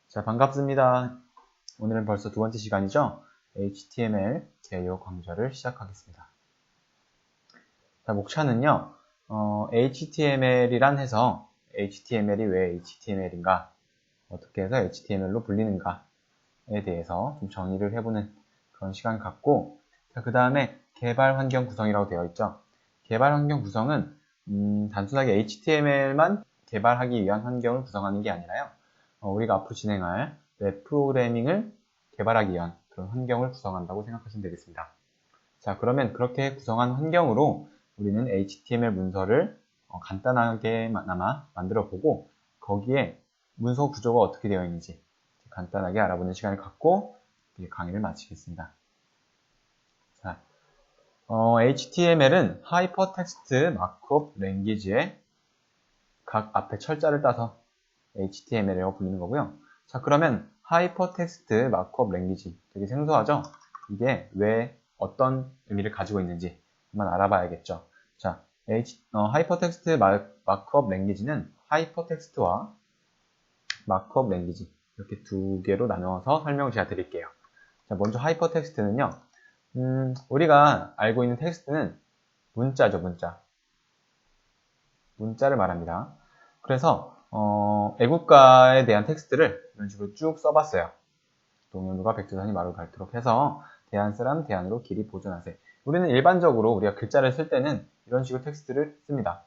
자, 반갑습니다. 오늘은 벌써 두 번째 시간이죠? HTML 개요 강좌를 시작하겠습니다. 자, 목차는요, HTML이란 해서 HTML이 왜 HTML인가, 어떻게 해서 HTML로 불리는가에 대해서 좀 정의를 해보는 그런 시간을 갖고, 자, 그 다음에 개발 환경 구성이라고 되어 있죠. 개발 환경 구성은 단순하게 HTML만 개발하기 위한 환경을 구성하는 게 아니라요. 우리가 앞으로 진행할 웹 프로그래밍을 개발하기 위한 그런 환경을 구성한다고 생각하시면 되겠습니다. 자, 그러면 그렇게 구성한 환경으로 우리는 HTML 문서를 간단하게나마 만들어 보고 거기에 문서 구조가 어떻게 되어 있는지 간단하게 알아보는 시간을 갖고 강의를 마치겠습니다. 자, HTML은 하이퍼텍스트 마크업 랭귀지의 각 앞에 철자를 따서 HTML이라고 불리는 거고요. 자, 그러면 하이퍼텍스트 마크업 랭귀지 되게 생소하죠? 이게 왜 어떤 의미를 가지고 있는지 한번 알아봐야겠죠. 자, 하이퍼텍스트 마크업 랭귀지는 하이퍼텍스트와 마크업 랭귀지 이렇게 두 개로 나누어서 설명을 제가 드릴게요. 자, 먼저 하이퍼텍스트는요. 우리가 알고 있는 텍스트는 문자죠, 문자. 문자를 말합니다. 그래서 애국가에 대한 텍스트를 이런 식으로 쭉 써봤어요. 동요누가 백두산이 마루 닳도록 해서 대한 사람 대안으로 길이 보존하세. 우리는 일반적으로 우리가 글자를 쓸 때는 이런 식으로 텍스트를 씁니다.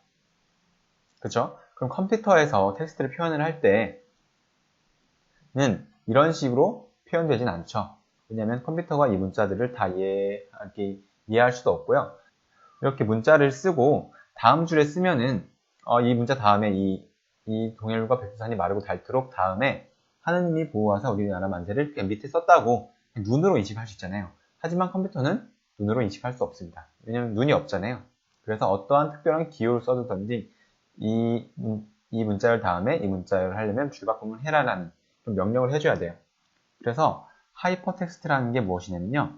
그렇죠? 그럼 컴퓨터에서 텍스트를 표현을 할 때는 이런 식으로 표현되진 않죠. 왜냐하면 컴퓨터가 이 문자들을 다 이해할 수도 없고요. 이렇게 문자를 쓰고 다음 줄에 쓰면은 이 문자 다음에 이 동해물과 백두산이 마르고 닳도록 다음에 하느님이 보호하사 우리나라 만세를 밑에 썼다고 눈으로 인식할 수 있잖아요. 하지만 컴퓨터는 눈으로 인식할 수 없습니다. 왜냐하면 눈이 없잖아요. 그래서 어떠한 특별한 기호를 써주든지 이 문자열 다음에 이 문자열을 하려면 줄바꿈을 해라라는 좀 명령을 해줘야 돼요. 그래서 하이퍼텍스트라는 게 무엇이냐면요.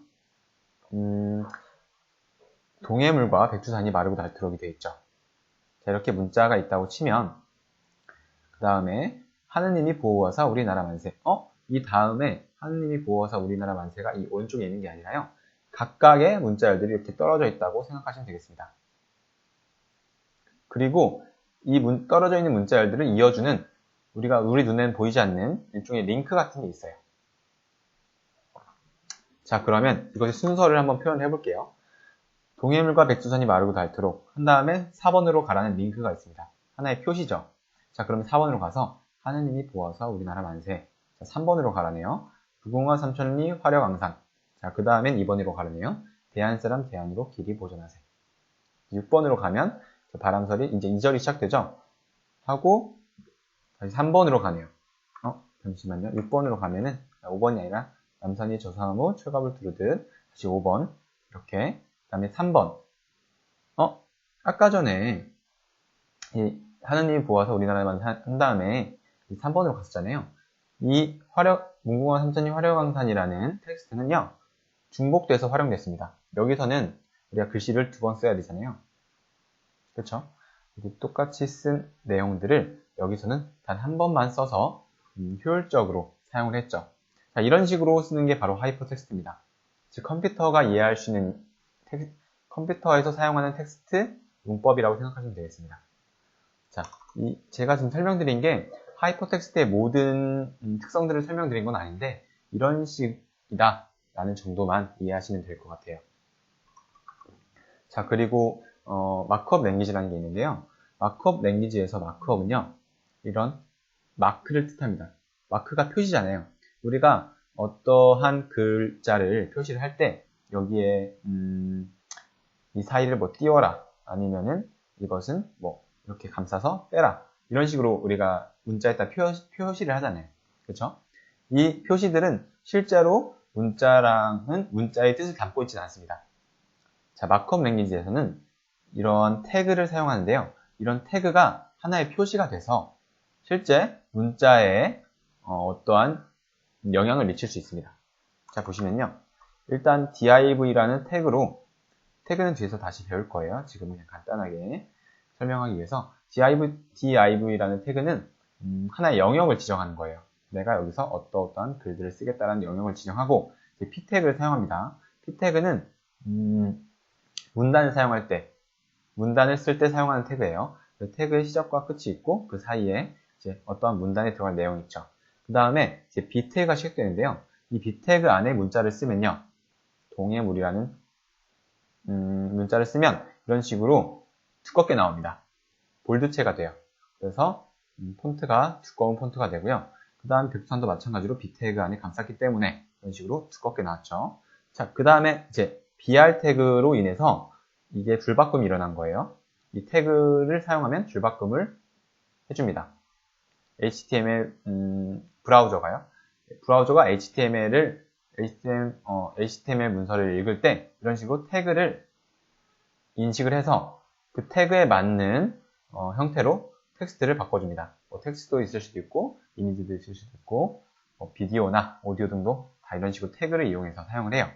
동해물과 백두산이 마르고 닳도록이 되어 있죠. 자, 이렇게 문자가 있다고 치면 그 다음에 하느님이 보호하사 우리나라 만세. 이 다음에 하느님이 보호하사 우리나라 만세가 이 오른쪽에 있는 게 아니라요. 각각의 문자열들이 이렇게 떨어져 있다고 생각하시면 되겠습니다. 그리고 이 떨어져 있는 문자열들을 이어주는 우리 눈에는 보이지 않는 일종의 링크 같은 게 있어요. 자, 그러면 이것의 순서를 한번 표현해 볼게요. 동해물과 백두산이 마르고 닳도록 한 다음에 4번으로 가라는 링크가 있습니다. 하나의 표시죠. 자, 그러면 4번으로 가서 하느님이 보호하사 우리나라 만세. 자, 3번으로 가라네요. 부궁화 삼천리 화려강산. 자, 그 다음엔 2번으로 가라네요. 대한사람 대안으로 길이 보존하세. 6번으로 가면 바람설이 이제 2절이 시작되죠. 하고 다시 3번으로 가네요. 잠시만요. 6번으로 가면은 5번이 아니라 남산이 저상하무 철갑을 두르듯 다시 5번 이렇게 그 다음에 3번 아까 전에 하느님이 보아서 우리나라만 한 다음에 3번으로 갔었잖아요. 이 문궁화 삼천리 화려강산이라는 텍스트는요. 중복돼서 활용됐습니다. 여기서는 우리가 글씨를 2번 써야 되잖아요. 그렇죠? 똑같이 쓴 내용들을 여기서는 단 한 번만 써서 효율적으로 사용을 했죠. 자, 이런 식으로 쓰는 게 바로 하이퍼텍스트입니다. 즉 컴퓨터가 이해할 수 있는 컴퓨터에서 사용하는 텍스트 문법이라고 생각하시면 되겠습니다. 자, 제가 지금 설명드린 게 하이퍼텍스트의 모든 특성들을 설명드린 건 아닌데 이런 식이다 라는 정도만 이해하시면 될 것 같아요. 자, 그리고 마크업 랭귀지라는 게 있는데요. 마크업 랭귀지에서 마크업은요. 이런 마크를 뜻합니다. 마크가 표시잖아요. 우리가 어떠한 글자를 표시를 할 때 여기에 이 사이를 뭐 띄워라 아니면은 이것은 뭐 이렇게 감싸서 빼라 이런 식으로 우리가 문자에다 표시를 하잖아요. 그렇죠? 이 표시들은 실제로 문자의 뜻을 담고 있지는 않습니다. 자, 마크업 랭귀지에서는 이런 태그를 사용하는데요. 이런 태그가 하나의 표시가 돼서 실제 문자에 어떠한 영향을 미칠 수 있습니다. 자, 보시면요. 일단 div라는 태그는 뒤에서 다시 배울 거예요. 지금 그냥 간단하게 설명하기 위해서 div라는 태그는 하나의 영역을 지정하는 거예요. 내가 여기서 어떠어떠한 글들을 쓰겠다라는 영역을 지정하고 이제 p 태그를 사용합니다. p 태그는 문단을 사용할 때, 문단을 쓸 때 사용하는 태그예요. 그 태그의 시작과 끝이 있고 그 사이에 이제 어떠한 문단에 들어갈 내용이 있죠. 그 다음에 이제 b 태그가 시작되는데요. 이 b 태그 안에 문자를 쓰면요, 동해물이라는 문자를 쓰면 이런 식으로 두껍게 나옵니다. 볼드체가 돼요. 그래서 폰트가 두꺼운 폰트가 되고요. 그 다음 백두산도 마찬가지로 b 태그 안에 감쌌기 때문에 이런 식으로 두껍게 나왔죠. 자, 그 다음에 이제 br 태그로 인해서 이게 줄바꿈이 일어난 거예요. 이 태그를 사용하면 줄바꿈을 해줍니다. HTML 브라우저가 HTML 문서를 읽을 때 이런 식으로 태그를 인식을 해서 그 태그에 맞는 형태로 텍스트를 바꿔줍니다. 텍스트도 있을 수도 있고 이미지도 있을 수도 있고 비디오나 오디오 등도 다 이런 식으로 태그를 이용해서 사용을 해요.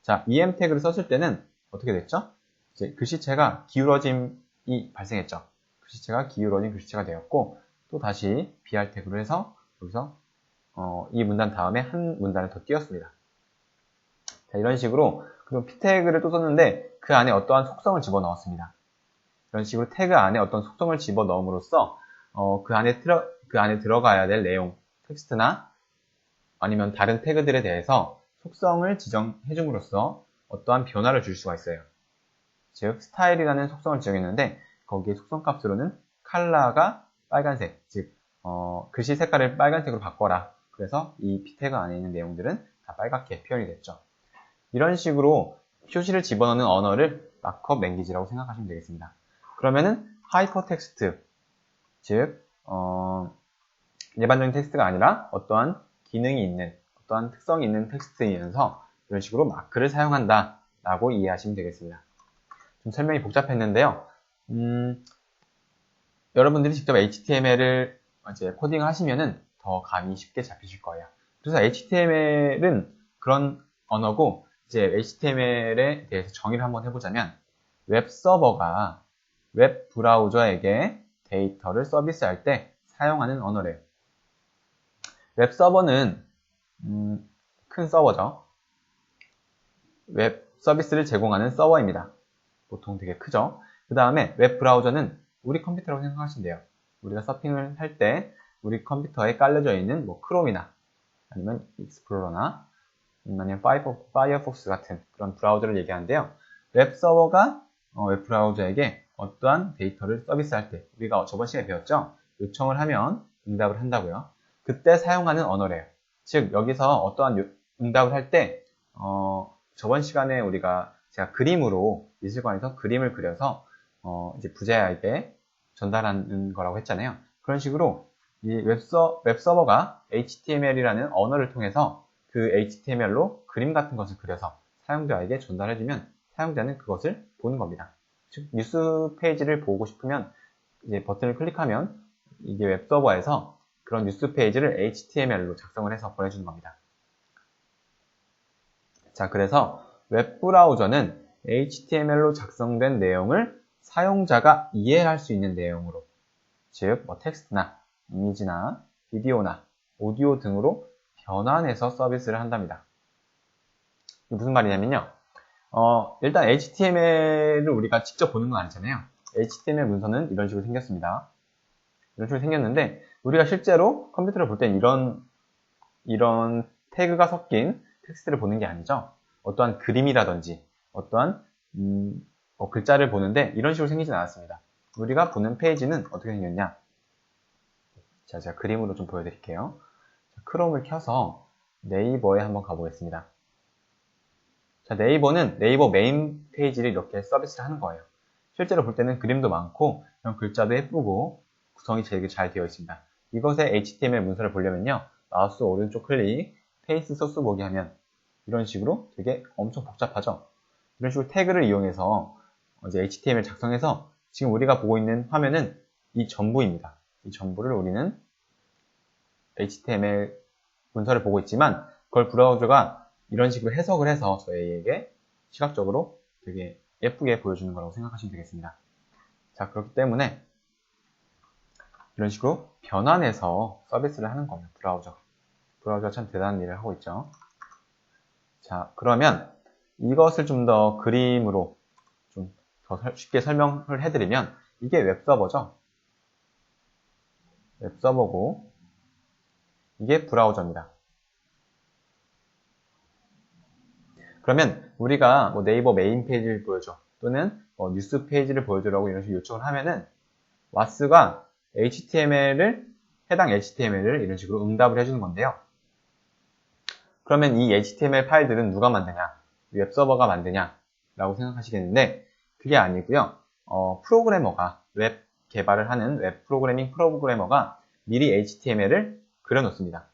자, em 태그를 썼을 때는 어떻게 됐죠? 이제 글씨체가 기울어짐이 발생했죠. 글씨체가 기울어진 글씨체가 되었고 또 다시 br 태그로 해서 여기서 이 문단 다음에 한 문단을 더 띄웠습니다. 자, 이런 식으로 그리고 p 태그를 또 썼는데 그 안에 어떠한 속성을 집어넣었습니다. 이런 식으로 태그 안에 어떤 속성을 집어넣음으로써 그 안에 들어가야 될 내용, 텍스트나 아니면 다른 태그들에 대해서 속성을 지정해 줌으로써 어떠한 변화를 줄 수가 있어요. 즉 스타일이라는 속성을 지정했는데 거기에 속성 값으로는 컬러가 빨간색, 즉 글씨 색깔을 빨간색으로 바꿔라. 그래서 이 p 태그 안에 있는 내용들은 다 빨갛게 표현이 됐죠. 이런 식으로 표시를 집어넣는 언어를 마크업 랭귀지라고 생각하시면 되겠습니다. 그러면은 하이퍼텍스트, 즉 일반적인 텍스트가 아니라 어떠한 기능이 있는, 어떠한 특성이 있는 텍스트이면서 이런 식으로 마크를 사용한다 라고 이해하시면 되겠습니다. 좀 설명이 복잡했는데요. 여러분들이 직접 HTML을 이제 코딩을 하시면은 더 감이 쉽게 잡히실 거예요. 그래서 HTML은 그런 언어고, 이제 HTML에 대해서 정의를 한번 해보자면, 웹 서버가 웹 브라우저에게 데이터를 서비스할 때 사용하는 언어래요. 웹 서버는 큰 서버죠. 웹 서비스를 제공하는 서버입니다. 보통 되게 크죠. 그 다음에 웹 브라우저는 우리 컴퓨터라고 생각하시면 돼요. 우리가 서핑을 할 때 우리 컴퓨터에 깔려져 있는 뭐 크롬이나 아니면 익스플로러나 아니면 파이어폭스 같은 그런 브라우저를 얘기하는데요. 웹 서버가 웹 브라우저에게 어떠한 데이터를 서비스할 때, 우리가 저번 시간에 배웠죠? 요청을 하면 응답을 한다고요. 그때 사용하는 언어래요. 즉 여기서 어떠한 응답을 할 때 저번 시간에 제가 그림으로 미술관에서 그림을 그려서 이제 부자에게 전달하는 거라고 했잖아요. 그런 식으로 이 웹서버가 HTML이라는 언어를 통해서 그 HTML로 그림 같은 것을 그려서 사용자에게 전달해주면 사용자는 그것을 보는 겁니다. 즉 뉴스 페이지를 보고 싶으면 이제 버튼을 클릭하면 이게 웹서버에서 그런 뉴스 페이지를 HTML로 작성을 해서 보내주는 겁니다. 자, 그래서 웹 브라우저는 HTML로 작성된 내용을 사용자가 이해할 수 있는 내용으로, 즉 텍스트나 이미지나 비디오나 오디오 등으로 변환해서 서비스를 한답니다. 이게 무슨 말이냐면요. 일단 HTML을 우리가 직접 보는 건 아니잖아요. HTML 문서는 이런 식으로 생겼습니다. 이런 식으로 생겼는데 우리가 실제로 컴퓨터를 볼 땐 이런 태그가 섞인 텍스트를 보는 게 아니죠. 어떠한 그림이라든지 어떠한 글자를 보는데 이런 식으로 생기진 않았습니다. 우리가 보는 페이지는 어떻게 생겼냐. 자, 제가 그림으로 좀 보여드릴게요. 크롬을 켜서 네이버에 한번 가보겠습니다. 자, 네이버는 네이버 메인 페이지를 이렇게 서비스를 하는 거예요. 실제로 볼 때는 그림도 많고 이런 글자도 예쁘고 구성이 되게 잘 되어 있습니다. 이것의 HTML 문서를 보려면요, 마우스 오른쪽 클릭, 페이스 소스 보기 하면 이런 식으로 되게 엄청 복잡하죠. 이런 식으로 태그를 이용해서 이제 HTML 작성해서 지금 우리가 보고 있는 화면은 이 전부입니다. 이 전부를 우리는 HTML 문서를 보고 있지만 그걸 브라우저가 이런 식으로 해석을 해서 저희에게 시각적으로 되게 예쁘게 보여주는 거라고 생각하시면 되겠습니다. 자, 그렇기 때문에 이런 식으로 변환해서 서비스를 하는 거예요, 브라우저가. 브라우저가 참 대단한 일을 하고 있죠. 자, 그러면 이것을 좀 더 그림으로 좀 더 쉽게 설명을 해드리면 이게 웹서버죠. 웹서버고 이게 브라우저입니다. 그러면 우리가 뭐 네이버 메인 페이지를 보여줘 또는 뉴스 페이지를 보여주라고 이런 식으로 요청을 하면은 와스가 해당 HTML을 이런 식으로 응답을 해주는 건데요. 그러면 이 HTML 파일들은 누가 만드냐? 웹서버가 만드냐? 라고 생각하시겠는데 그게 아니고요. 프로그래머가 웹 개발을 하는 웹 프로그래밍 프로그래머가 미리 HTML을 그려놓습니다.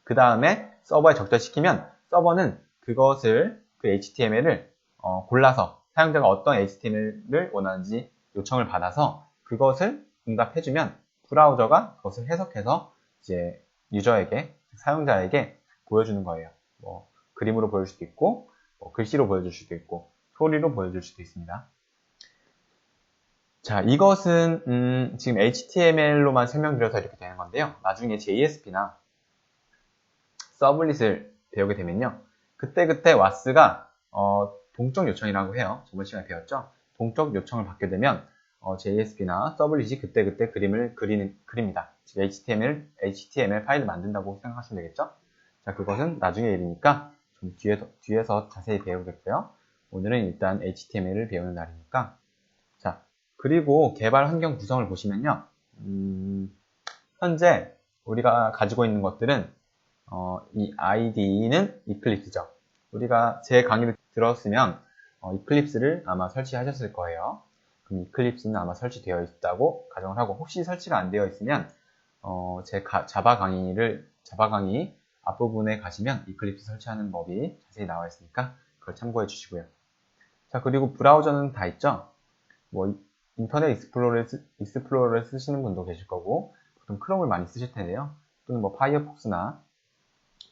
그 다음에 서버에 적절시키면 서버는 그 HTML을 골라서 사용자가 어떤 HTML을 원하는지 요청을 받아서 그것을 응답해주면 브라우저가 그것을 해석해서 이제 유저에게, 사용자에게 보여주는 거예요. 뭐 그림으로 보여줄 수도 있고, 글씨로 보여줄 수도 있고, 소리로 보여줄 수도 있습니다. 자, 이것은 지금 HTML로만 설명드려서 이렇게 되는 건데요. 나중에 JSP나 서블릿을 배우게 되면요. 그때 와스가 동적 요청이라고 해요. 저번 시간에 배웠죠. 동적 요청을 받게 되면 JSP나 서블릿이 그때 그림을 그립니다. 즉 HTML 파일을 만든다고 생각하시면 되겠죠. 자, 그것은 나중에 일이니까 좀 뒤에서 자세히 배우겠고요. 오늘은 일단 HTML을 배우는 날이니까. 자, 그리고 개발 환경 구성을 보시면요. 현재 우리가 가지고 있는 것들은 이 IDE는 이클립스죠. 우리가 제 강의를 들었으면 이클립스를 아마 설치하셨을 거예요. 그럼 이클립스는 아마 설치되어 있다고 가정을 하고 혹시 설치가 안 되어 있으면 제 자바 강의 앞부분에 가시면 이클립스 설치하는 법이 자세히 나와 있으니까 그걸 참고해 주시고요. 자, 그리고 브라우저는 다 있죠. 뭐 인터넷 익스플로러를 쓰시는 분도 계실 거고 보통 크롬을 많이 쓰실 텐데요. 또는 뭐 파이어폭스나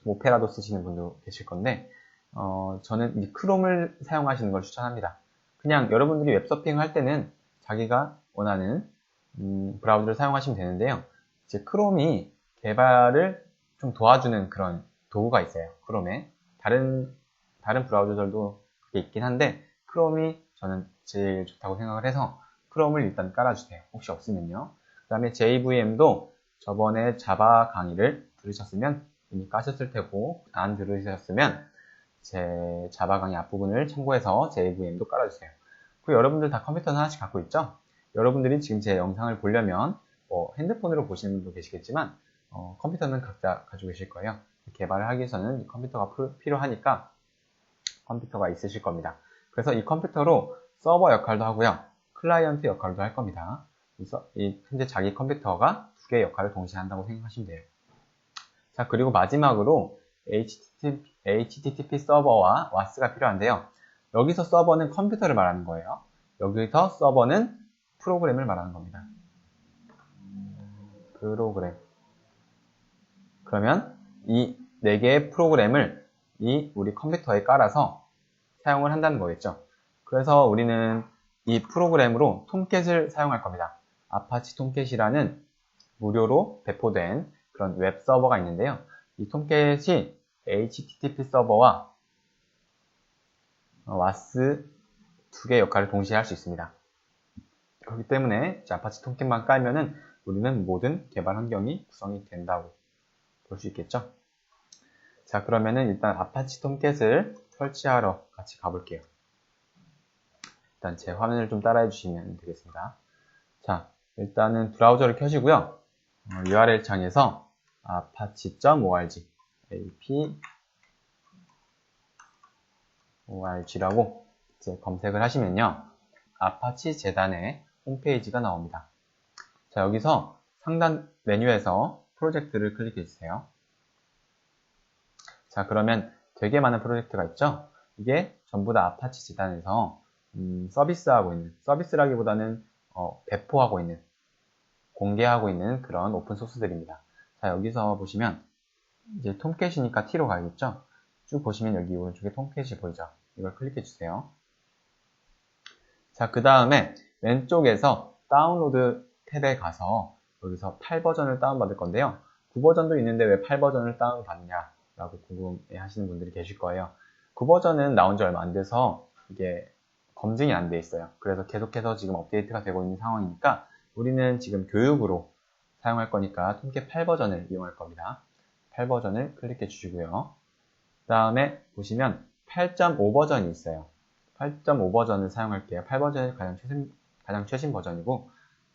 오페라도 쓰시는 분도 계실 건데 저는 이 크롬을 사용하시는 걸 추천합니다. 그냥 여러분들이 웹서핑을 할 때는 자기가 원하는 브라우저를 사용하시면 되는데요. 이제 크롬이 개발을 좀 도와주는 그런 도구가 있어요. 크롬에 다른 브라우저들도 그게 있긴 한데 크롬이 저는 제일 좋다고 생각을 해서 크롬을 일단 깔아주세요. 혹시 없으면요. 그 다음에 JVM도 저번에 자바 강의를 들으셨으면 이미 까셨을 테고 안 들으셨으면 제 자바 강의 앞부분을 참고해서 JVM도 깔아주세요. 그리고 여러분들 다 컴퓨터는 하나씩 갖고 있죠? 여러분들이 지금 제 영상을 보려면 핸드폰으로 보시는 분도 계시겠지만 컴퓨터는 각자 가지고 계실 거예요. 개발을 하기 위해서는 컴퓨터가 필요하니까 컴퓨터가 있으실 겁니다. 그래서 이 컴퓨터로 서버 역할도 하고요. 클라이언트 역할도 할 겁니다. 그래서 현재 자기 컴퓨터가 두 개의 역할을 동시에 한다고 생각하시면 돼요. 자, 그리고 마지막으로 HTTP 서버와 WAS가 필요한데요. 여기서 서버는 컴퓨터를 말하는 거예요. 여기서 서버는 프로그램을 말하는 겁니다. 프로그램. 그러면 이 4개의 프로그램을 우리 컴퓨터에 깔아서 사용을 한다는 거겠죠. 그래서 우리는 이 프로그램으로 톰캣을 사용할 겁니다. 아파치 톰캣이라는 무료로 배포된 그런 웹 서버가 있는데요. 이 톰캣이 HTTP 서버와 WAS 두 개의 역할을 동시에 할 수 있습니다. 그렇기 때문에 아파치 톰캣만 깔면은 우리는 모든 개발 환경이 구성이 된다고 볼 수 있겠죠. 자, 그러면은 일단 아파치 톰캣을 설치하러 같이 가볼게요. 일단 제 화면을 좀 따라해 주시면 되겠습니다. 자, 일단은 브라우저를 켜시고요. URL 창에서 apache.org org라고 이제 검색을 하시면요. 아파치 재단의 홈페이지가 나옵니다. 자, 여기서 상단 메뉴에서 프로젝트를 클릭해 주세요. 자, 그러면 되게 많은 프로젝트가 있죠? 이게 전부 다 아파치 재단에서 서비스라기보다는 배포하고 있는, 공개하고 있는 그런 오픈 소스들입니다. 자, 여기서 보시면 이제 톰캣이니까 T로 가야겠죠? 쭉 보시면 여기 오른쪽에 톰캣이 보이죠? 이걸 클릭해 주세요. 자, 그 다음에 왼쪽에서 다운로드 탭에 가서 여기서 파일 버전을 다운받을 건데요. 9버전도 있는데 왜 8버전을 다운받냐 라고 궁금해 하시는 분들이 계실 거예요. 9버전은 나온 지 얼마 안 돼서 이게 검증이 안 돼 있어요. 그래서 계속해서 지금 업데이트가 되고 있는 상황이니까 우리는 지금 교육으로 사용할 거니까 통계 8버전을 이용할 겁니다. 8버전을 클릭해 주시고요. 그 다음에 보시면 8.5버전이 있어요. 8.5버전을 사용할게요. 8버전이 가장 최신 버전이고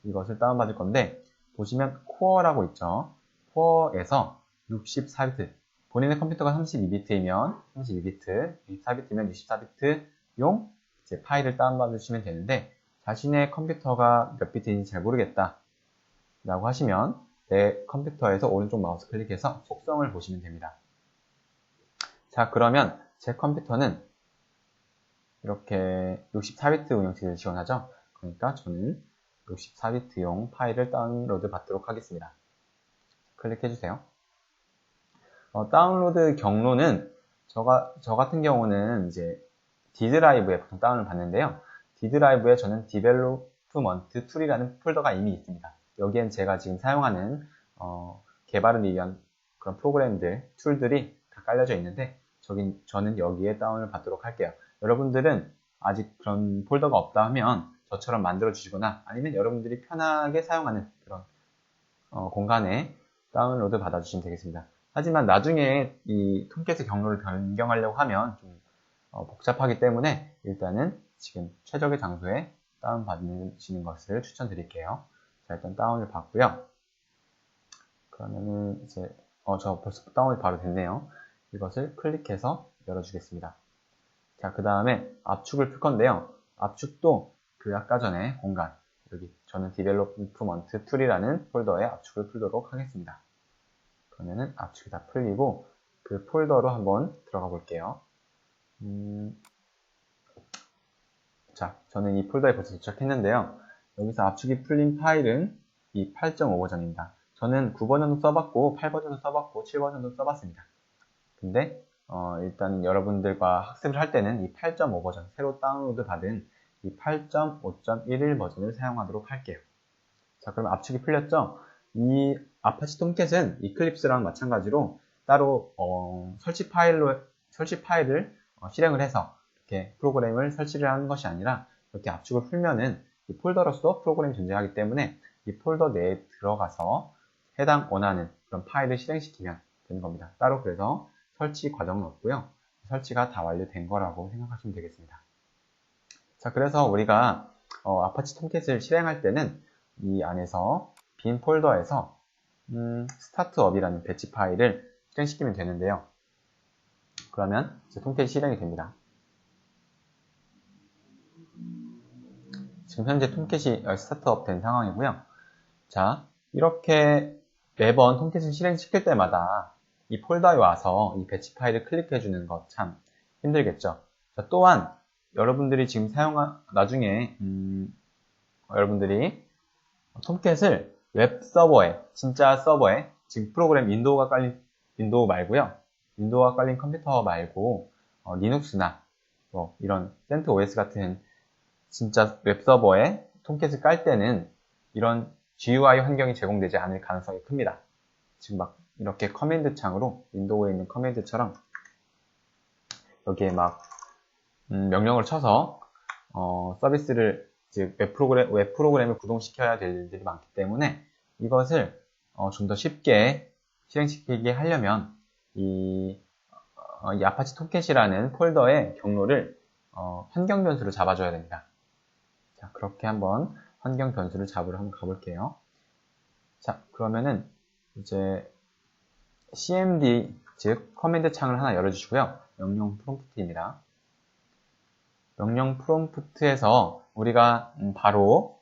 이것을 다운받을 건데 보시면 코어라고 있죠. 코어에서 64비트 본인의 컴퓨터가 32비트이면 32비트, 64비트면 64비트용 이제 파일을 다운받으시면 되는데 자신의 컴퓨터가 몇 비트인지 잘 모르겠다 라고 하시면 내 컴퓨터에서 오른쪽 마우스 클릭해서 속성을 보시면 됩니다. 자, 그러면 제 컴퓨터는 이렇게 64비트 운영체제를 지원하죠. 그러니까 저는 64비트용 파일을 다운로드 받도록 하겠습니다. 클릭해주세요. 다운로드 경로는 저 같은 경우는 이제 D드라이브에 보통 다운을 받는데요. D드라이브에 저는 Development Tool이라는 폴더가 이미 있습니다. 여기엔 제가 지금 사용하는 개발을 위한 그런 프로그램들, 툴들이 다 깔려져 있는데 저는 여기에 다운을 받도록 할게요. 여러분들은 아직 그런 폴더가 없다 하면 저처럼 만들어 주시거나 아니면 여러분들이 편하게 사용하는 그런 공간에 다운로드 받아주시면 되겠습니다. 하지만 나중에 이 톰캣의 경로를 변경하려고 하면 좀 복잡하기 때문에 일단은 지금 최적의 장소에 다운받으시는 것을 추천드릴게요. 자, 일단 다운을 받고요. 그러면은 이제 저 벌써 다운이 바로 됐네요. 이것을 클릭해서 열어주겠습니다. 자, 그 다음에 압축을 풀 건데요. 압축도 그 아까 전에 공간 여기 저는 Development Tool이라는 폴더에 압축을 풀도록 하겠습니다. 그러면은 압축이 다 풀리고 그 폴더로 한번 들어가 볼게요. 자, 저는 이 폴더에 벌써 도착했는데요. 여기서 압축이 풀린 파일은 이 8.5버전입니다. 저는 9버전도 써봤고 8버전도 써봤고 7버전도 써봤습니다. 근데 일단 여러분들과 학습을 할 때는 이 8.5버전 새로 다운로드 받은 이 8.5.11 버전을 사용하도록 할게요. 자, 그럼 압축이 풀렸죠? 이 아파치 톰캣은 이클립스랑 마찬가지로 따로 설치 파일을 실행을 해서 이렇게 프로그램을 설치를 하는 것이 아니라 이렇게 압축을 풀면은 이 폴더로서 프로그램이 존재하기 때문에 이 폴더 내에 들어가서 해당 원하는 그런 파일을 실행시키면 되는 겁니다. 따로 그래서 설치 과정은 없고요. 설치가 다 완료된 거라고 생각하시면 되겠습니다. 자, 그래서 우리가 아파치 톰캣을 실행할 때는 이 안에서 빈 폴더에서 스타트업이라는 배치 파일을 실행시키면 되는데요. 그러면 이제 톰캣이 실행이 됩니다. 지금 현재 톰캣이 스타트업 된 상황이고요. 자, 이렇게 매번 톰캣을 실행시킬 때마다 이 폴더에 와서 이 배치 파일을 클릭해 주는 거 참 힘들겠죠. 자, 또한 여러분들이 지금 나중에 여러분들이 톰캣을 웹 서버에 진짜 서버에 지금 프로그램 윈도우 말고요. 윈도우가 깔린 컴퓨터 말고 리눅스나 뭐 이런 CentOS 같은 진짜 웹 서버에 톰캣을 깔 때는 이런 GUI 환경이 제공되지 않을 가능성이 큽니다. 지금 막 이렇게 커맨드 창으로 윈도우에 있는 커맨드처럼 여기에 막 명령을 쳐서 서비스를 즉 웹 프로그램을 구동시켜야 될 일들이 많기 때문에 이것을 좀 더 쉽게 실행시키게 하려면 이 아파치 톰캣이라는 폴더의 경로를 환경 변수로 잡아줘야 됩니다. 자, 그렇게 한번 환경 변수를 잡으러 한번 가볼게요. 자, 그러면은 이제 cmd 즉 커맨드 창을 하나 열어주시고요. 명령 프롬프트입니다. 명령 프롬프트에서 우리가 바로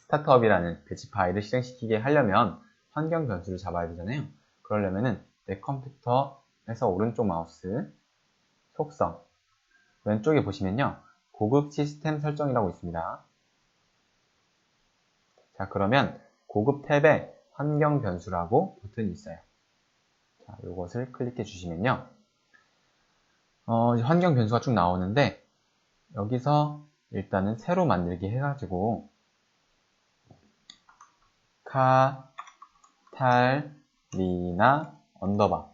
스타트업이라는 배치 파일을 실행시키게 하려면 환경 변수를 잡아야 되잖아요. 그러려면은 내 컴퓨터에서 오른쪽 마우스 속성 왼쪽에 보시면요. 고급 시스템 설정이라고 있습니다. 자, 그러면 고급 탭에 환경 변수라고 버튼이 있어요. 자, 이것을 클릭해 주시면요. 환경 변수가 쭉 나오는데 여기서 일단은 새로 만들기 해가지고 카탈로그 리나 언더바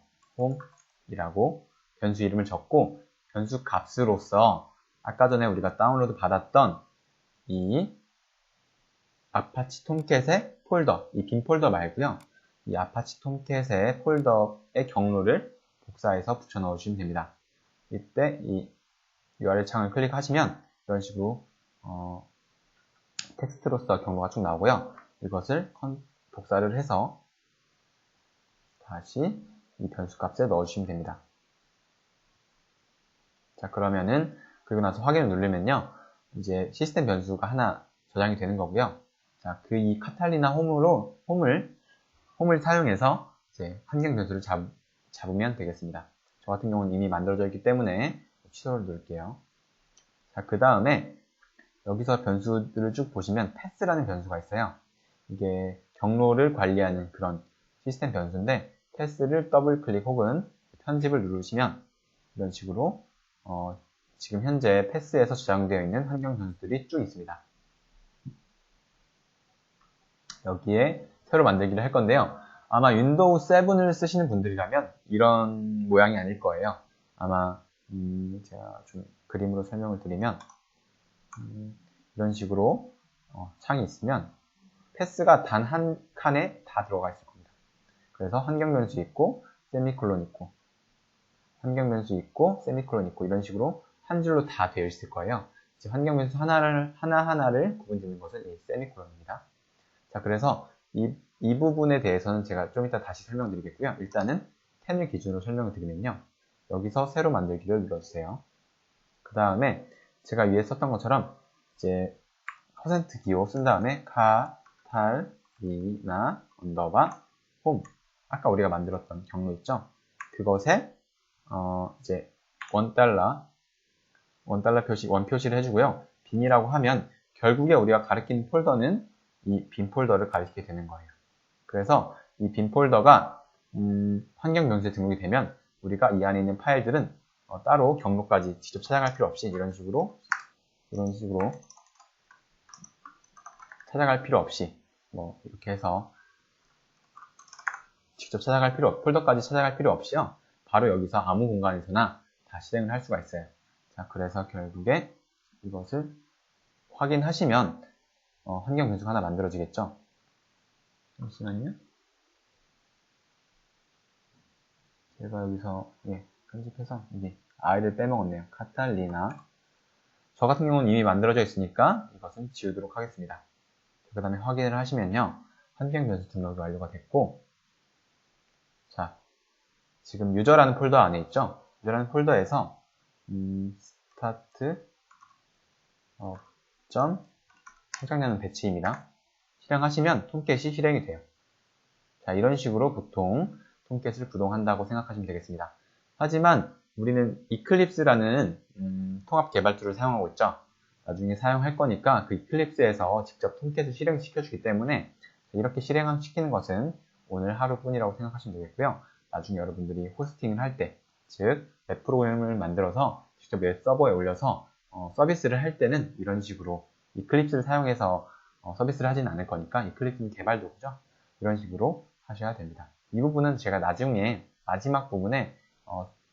홈이라고 변수 이름을 적고 변수 값으로서 아까 전에 우리가 다운로드 받았던 이 아파치 톰캣의 폴더, 이 빈 폴더 말고요. 이 아파치 톰캣의 폴더의 경로를 복사해서 붙여 넣으시면 됩니다. 이때 이 URL 창을 클릭하시면 이런 식으로 텍스트로서 경로가 쭉 나오고요. 이것을 복사를 해서 다시 이 변수 값에 넣어주시면 됩니다. 자, 그러면은 그리고 나서 확인을 누르면요. 이제 시스템 변수가 하나 저장이 되는 거고요. 자, 그 이 카탈리나 홈을 사용해서 이제 환경 변수를 잡으면 되겠습니다. 저 같은 경우는 이미 만들어져 있기 때문에 취소를 누를게요. 자, 그 다음에 여기서 변수들을 쭉 보시면 패스라는 변수가 있어요. 이게 경로를 관리하는 그런 시스템 변수인데 패스를 더블 클릭 혹은 편집을 누르시면 이런 식으로 지금 현재 패스에서 저장되어 있는 환경 변수들이 쭉 있습니다. 여기에 새로 만들기를 할 건데요. 아마 윈도우 7을 쓰시는 분들이라면 이런 모양이 아닐 거예요. 아마 제가 좀 그림으로 설명을 드리면 이런 식으로 창이 있으면 패스가 단 한 칸에 다 들어가 있을 겁니다. 그래서 환경 변수 있고 세미콜론 있고 환경 변수 있고 세미콜론 있고 이런 식으로 한 줄로 다 되어 있을 거예요. 환경 변수 하나하나를 구분짓는 것은 이 세미콜론입니다. 자, 그래서 이 부분에 대해서는 제가 좀 이따 다시 설명드리겠고요. 일단은 10을 기준으로 설명을 드리면요. 여기서 새로 만들기를 눌러주세요. 그 다음에 제가 위에 썼던 것처럼 이제 %기호 쓴 다음에 카탈리나 언더바 홈 아까 우리가 만들었던 경로 있죠? 그것에 이제 $1 표시를 해주고요. 빈이라고 하면 결국에 우리가 가리킨 폴더는 이 빈 폴더를 가리키게 되는 거예요. 그래서 이 빈 폴더가 환경 변수에 등록이 되면 우리가 이 안에 있는 파일들은 따로 경로까지 직접 찾아갈 필요 없이 이런 식으로 찾아갈 필요 없이 뭐 이렇게 해서 직접 폴더까지 찾아갈 필요 없이요. 바로 여기서 아무 공간에서나 다 실행을 할 수가 있어요. 자, 그래서 결국에 이것을 확인하시면 환경 변수가 하나 만들어지겠죠. 잠시만요. 제가 여기서 편집해서 이게 아이를 빼먹었네요. 카탈리나. 저 같은 경우는 이미 만들어져 있으니까 이것은 지우도록 하겠습니다. 그 다음에 확인을 하시면요. 환경 변수 등록이 완료가 됐고, 자, 지금 유저라는 폴더 안에 있죠. 유저라는 폴더에서 스타트 성장량은 배치입니다. 실행하시면 톰캣이 실행이 돼요. 자, 이런 식으로 보통 톰캣을 구동한다고 생각하시면 되겠습니다. 하지만 우리는 이클립스라는 통합 개발 툴을 사용하고 있죠. 나중에 사용할 거니까 그 이클립스에서 직접 톰캣을 실행시켜 주기 때문에 이렇게 실행시키는 것은 오늘 하루뿐이라고 생각하시면 되겠고요. 나중에 여러분들이 호스팅을 할 때, 즉 웹 프로그램을 만들어서 직접 웹 서버에 올려서 서비스를 할 때는 이런 식으로 이클립스를 사용해서 서비스를 하지는 않을 거니까 이클립스는 개발 도구죠. 이런 식으로 하셔야 됩니다. 이 부분은 제가 나중에 마지막 부분에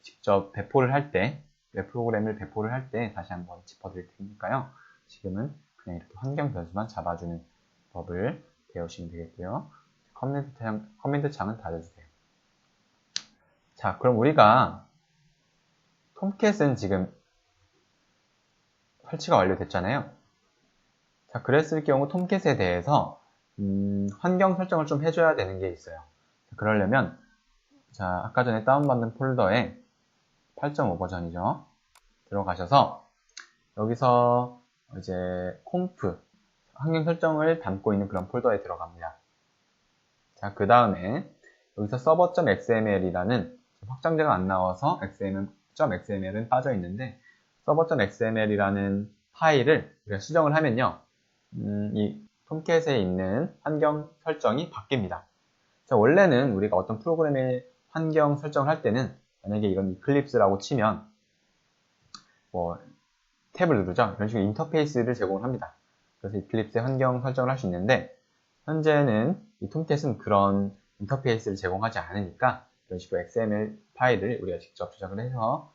직접 배포를 할 때, 웹 프로그램을 배포를 할 때 다시 한번 짚어드릴 테니까요. 지금은 그냥 이렇게 환경 변수만 잡아주는 법을 배우시면 되겠고요. 커맨드 창은 닫아주세요. 자, 그럼 우리가 톰캣은 지금 설치가 완료됐잖아요. 자, 그랬을 경우 톰캣에 대해서 환경 설정을 좀 해줘야 되는 게 있어요. 그러려면 자, 아까 전에 다운받는 폴더에 8.5 버전이죠. 들어가셔서 여기서 이제 콤프 환경 설정을 담고 있는 그런 폴더에 들어갑니다. 자, 그 다음에 여기서 server.xml이라는 확장자가 안 나와서 xml.xml은 빠져 있는데 server.xml이라는 파일을 우리가 수정을 하면요. 이 톰캣에 있는 환경 설정이 바뀝니다. 자, 원래는 우리가 어떤 프로그램의 환경 설정을 할 때는 만약에 이건 이클립스라고 치면 뭐 탭을 누르죠. 이런 식으로 인터페이스를 제공을 합니다. 그래서 이클립스의 환경 설정을 할 수 있는데 현재는 이 톰캣은 그런 인터페이스를 제공하지 않으니까 이런 식으로 XML 파일을 우리가 직접 조작을 해서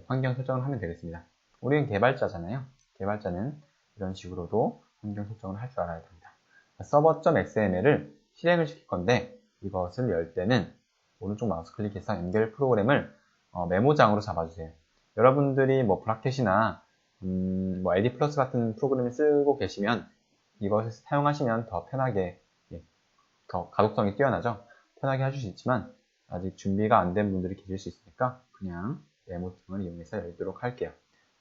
환경 설정을 하면 되겠습니다. 우리는 개발자잖아요. 개발자는 이런 식으로도 환경 설정을 할 줄 알아야 됩니다. server.xml을 실행을 시킬 건데 이것을 열 때는 오른쪽 마우스 클릭해서 연결 프로그램을 메모장으로 잡아주세요. 여러분들이 뭐 브라켓이나 뭐 LD 플러스 같은 프로그램을 쓰고 계시면 이것을 사용하시면 더 편하게, 더 가독성이 뛰어나죠. 편하게 하실 수 있지만 아직 준비가 안 된 분들이 계실 수 있으니까 그냥 메모장을 이용해서 열도록 할게요.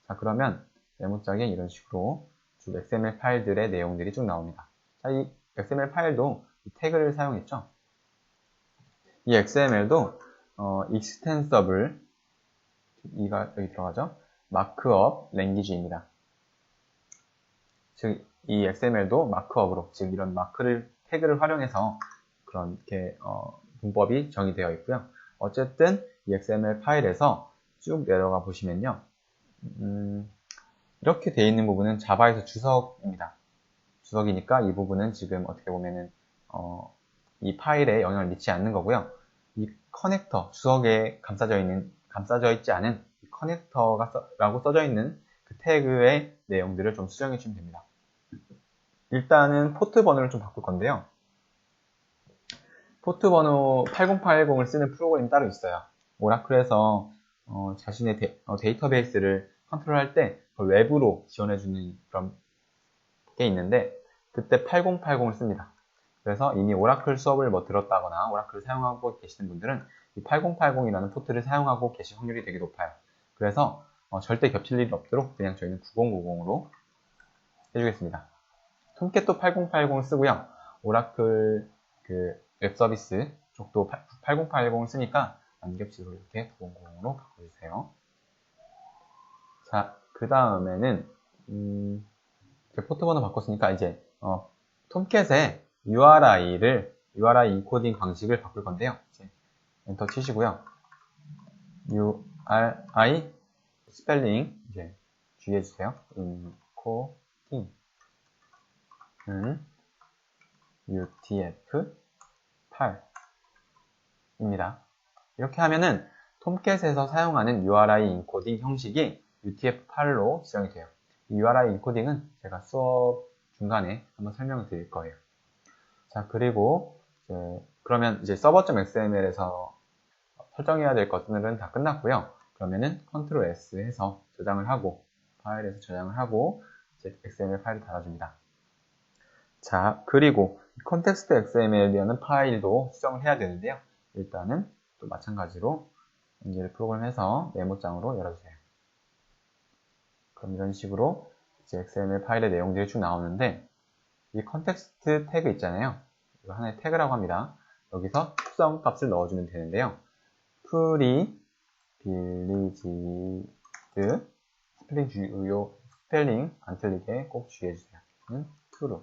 자, 그러면 메모장에 이런 식으로 쭉 XML 파일들의 내용들이 쭉 나옵니다. 자, 이 XML 파일도 이 태그를 사용했죠. 이 XML도 extensible, 이가 여기 들어가죠. 마크업 랭귀지입니다. 즉, 이 XML도 마크업으로, 즉 이런 마크를 태그를 활용해서 그런 게 문법이 정의되어 있고요. 어쨌든 이 XML 파일에서 쭉 내려가 보시면요, 이렇게 되어 있는 부분은 자바에서 주석입니다. 주석이니까 이 부분은 지금 어떻게 보면은 이 파일에 영향을 미치지 않는 거고요. 이 커넥터, 주석에 감싸져 있지 않은 이 커넥터라고 써져 있는 그 태그의 내용들을 좀 수정해 주시면 됩니다. 일단은 포트 번호를 좀 바꿀 건데요. 포트 번호 8080을 쓰는 프로그램이 따로 있어요. 오라클에서 자신의 데이터베이스를 컨트롤할 때 외부로 지원해주는 그런 게 있는데 그때 8080을 씁니다. 그래서 이미 오라클 수업을 뭐 들었다거나 오라클을 사용하고 계시는 분들은 이 8080이라는 포트를 사용하고 계실 확률이 되게 높아요. 그래서 절대 겹칠 일이 없도록 그냥 저희는 9090으로 해주겠습니다. 톰캣도 8080을 쓰고요. 오라클 그 웹서비스 쪽도 8080을 쓰니까 안 겹치도록 이렇게 9090으로 바꿔주세요. 자, 그 다음에는 포트 번호 바꿨으니까 이제 톰캣의 URI 인코딩 방식을 바꿀 건데요. 이제 엔터 치시고요. URI 스펠링 이제 주의해 주세요. 인코딩은 UTF-8입니다. 이렇게 하면은 톰캣에서 사용하는 URI 인코딩 형식이 UTF-8로 지정이 돼요. 이 URI 인코딩은 제가 수업 중간에 한번 설명을 드릴 거예요. 자, 그리고 그러면 이제 server.xml에서 설정해야 될 것들은 다 끝났고요. 그러면은 Ctrl S 해서 저장을 하고 파일에서 저장을 하고 이제 XML 파일을 달아줍니다. 자, 그리고 context XML이라는 파일도 수정을 해야 되는데요. 일단은 또 마찬가지로 연결 프로그램해서 메모장으로 열어주세요. 그럼 이런 식으로 이제 XML 파일의 내용들이 쭉 나오는데 이 컨텍스트 태그 있잖아요. 이거 하나의 태그라고 합니다. 여기서 특성 값을 넣어주면 되는데요. privileged 스펠링 안 틀리게 꼭 주의해주세요. true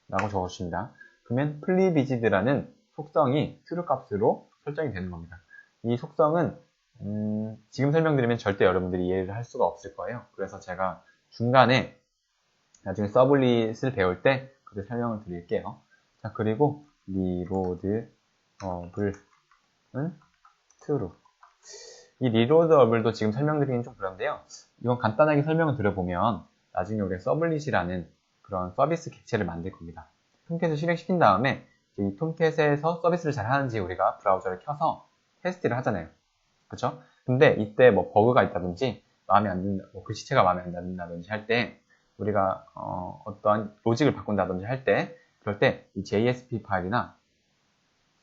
라고 적어주십니다. 그러면 privileged라는 속성이 true 값으로 설정이 되는 겁니다. 이 속성은 지금 설명드리면 절대 여러분들이 이해를 할 수가 없을 거예요. 그래서 제가 중간에 나중에 서블릿을 배울 때 그때 설명을 드릴게요. 자, 그리고 reloadable은 true. 이 reloadable도 지금 설명드리긴 좀 그런데요. 이건 간단하게 설명을 드려보면 나중에 우리가 서블릿이라는 그런 서비스 객체를 만들 겁니다. 톰캣을 실행시킨 다음에 이 톰캣에서 서비스를 잘 하는지 우리가 브라우저를 켜서 테스트를 하잖아요. 그렇죠? 근데 이때 뭐 버그가 있다든지 마음에 안 든다, 뭐 글씨체가 마음에 안 든다든지 할 때 우리가 어떠한 로직을 바꾼다든지 할 때 그럴 때 이 JSP 파일이나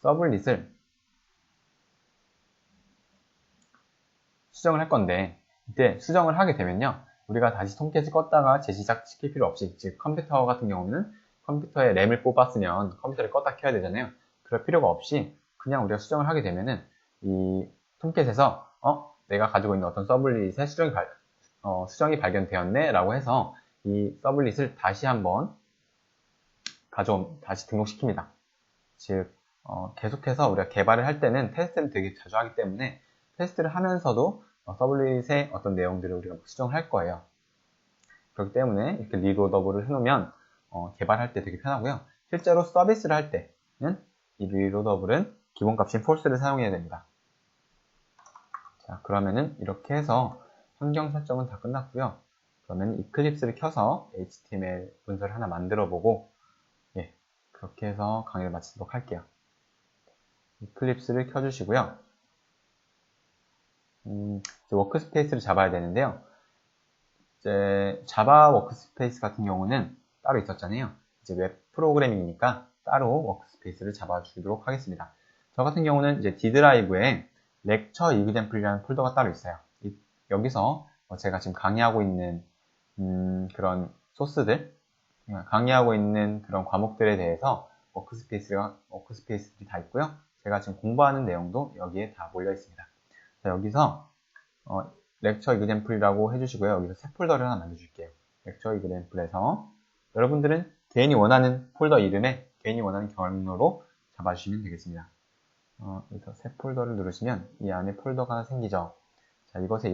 서블릿을 수정을 할 건데 이때 수정을 하게 되면요. 우리가 다시 톰캣을 껐다가 재시작시킬 필요 없이, 즉 컴퓨터 같은 경우는 컴퓨터에 램을 뽑았으면 컴퓨터를 껐다 켜야 되잖아요. 그럴 필요가 없이 그냥 우리가 수정을 하게 되면은 이 톰캣에서 내가 가지고 있는 어떤 서블릿의 수정이 발견되었네 라고 해서 이 서블릿을 다시 한번 다시 등록시킵니다. 즉 계속해서 우리가 개발을 할 때는 테스트를 되게 자주 하기 때문에 테스트를 하면서도 서블릿의 어떤 내용들을 우리가 수정을 할 거예요. 그렇기 때문에 이렇게 리로더블을 해놓으면 개발할 때 되게 편하고요. 실제로 서비스를 할 때 이 리로더블은 기본값인 false를 사용해야 됩니다. 자, 그러면은 이렇게 해서 환경 설정은 다 끝났고요. 그러면 이클립스를 켜서 HTML 문서를 하나 만들어 보고, 예, 그렇게 해서 강의를 마치도록 할게요. 이클립스를 켜주시고요. 워크스페이스를 잡아야 되는데요. 이제 자바 워크스페이스 같은 경우는 따로 있었잖아요. 이제 웹 프로그래밍이니까 따로 워크스페이스를 잡아주도록 하겠습니다. 저 같은 경우는 이제 D 드라이브에 렉처 이그젬플이라는 폴더가 따로 있어요. 여기서 제가 지금 강의하고 있는 그런 소스들, 강의하고 있는 그런 과목들에 대해서 워크스페이스들이 다 있고요. 제가 지금 공부하는 내용도 여기에 다 몰려 있습니다. 자, 여기서 렉처 이그젬플이라고 해주시고요. 여기서 새 폴더를 하나 만들어줄게요. 렉처 이그젬플에서 여러분들은 개인이 원하는 폴더 이름에 개인이 원하는 경로로 잡아주시면 되겠습니다. 여기서 새 폴더를 누르시면 이 안에 폴더가 하나 생기죠. 자, 이것의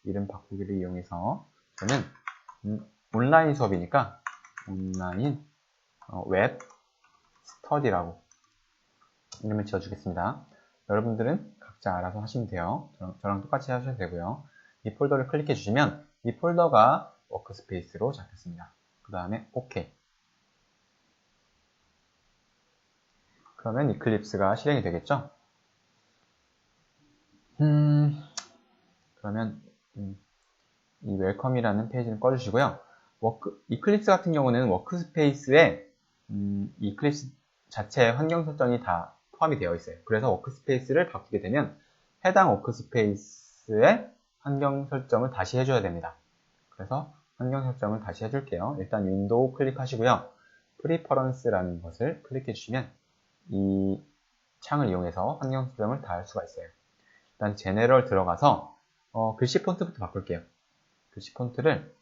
이름 바꾸기를 이용해서 저는 온라인 수업이니까 온라인 웹 스터디라고 이름을 지어주겠습니다. 여러분들은 각자 알아서 하시면 돼요. 저랑 똑같이 하셔도 되고요. 이 폴더를 클릭해 주시면 이 폴더가 워크스페이스로 잡혔습니다. 그 다음에 OK. 그러면 이클립스가 실행이 되겠죠? 그러면 이 웰컴이라는 페이지를 꺼주시고요. 이클립스 같은 경우는 워크스페이스에 이클립스 자체의 환경 설정이 다 포함이 되어 있어요. 그래서 워크스페이스를 바꾸게 되면 해당 워크스페이스의 환경 설정을 다시 해줘야 됩니다. 그래서 환경 설정을 다시 해줄게요. 일단 윈도우 클릭하시고요. 프리퍼런스라는 것을 클릭해 주시면 이 창을 이용해서 환경 설정을 다 할 수가 있어요. 일단 제네럴 들어가서 글씨 폰트부터 바꿀게요. 글씨 폰트를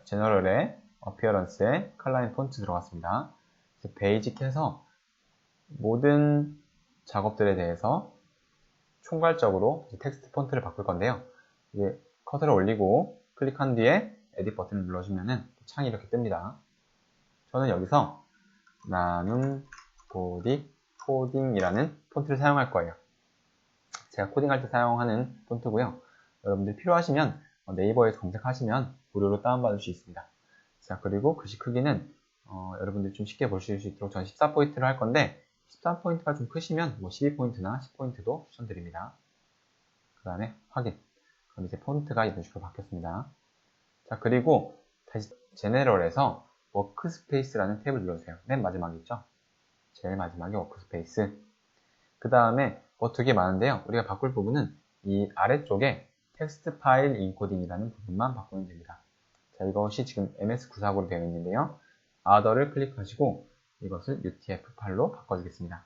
제너럴의 어피어런스에 컬러인 폰트 들어갔습니다. 베이직 해서 모든 작업들에 대해서 총괄적으로 텍스트 폰트를 바꿀 건데요. 이제 커서를 올리고 클릭한 뒤에 에딧 버튼을 눌러주면 창이 이렇게 뜹니다. 저는 여기서 나눔 코딩이라는 폰트를 사용할 거예요. 제가 코딩할 때 사용하는 폰트고요. 여러분들 필요하시면 네이버에서 검색하시면 무료로 다운받을 수 있습니다. 자, 그리고 글씨 크기는 여러분들이 좀 쉽게 보실 수 있도록 전 14포인트를 할 건데 13포인트가 좀 크시면 12포인트나 10포인트도 추천드립니다. 그 다음에 확인. 그럼 이제 폰트가 이런 식으로 바뀌었습니다. 자, 그리고 다시 제네럴에서 워크스페이스라는 탭을 눌러주세요. 맨 마지막에 있죠? 제일 마지막에 워크스페이스. 그 다음에 되게 많은데요. 우리가 바꿀 부분은 이 아래쪽에 텍스트 파일 인코딩이라는 부분만 바꾸면 됩니다. 자, 이것이 지금 MS940으로 되어 있는데요. other를 클릭하시고 이것을 UTF-8로 바꿔주겠습니다.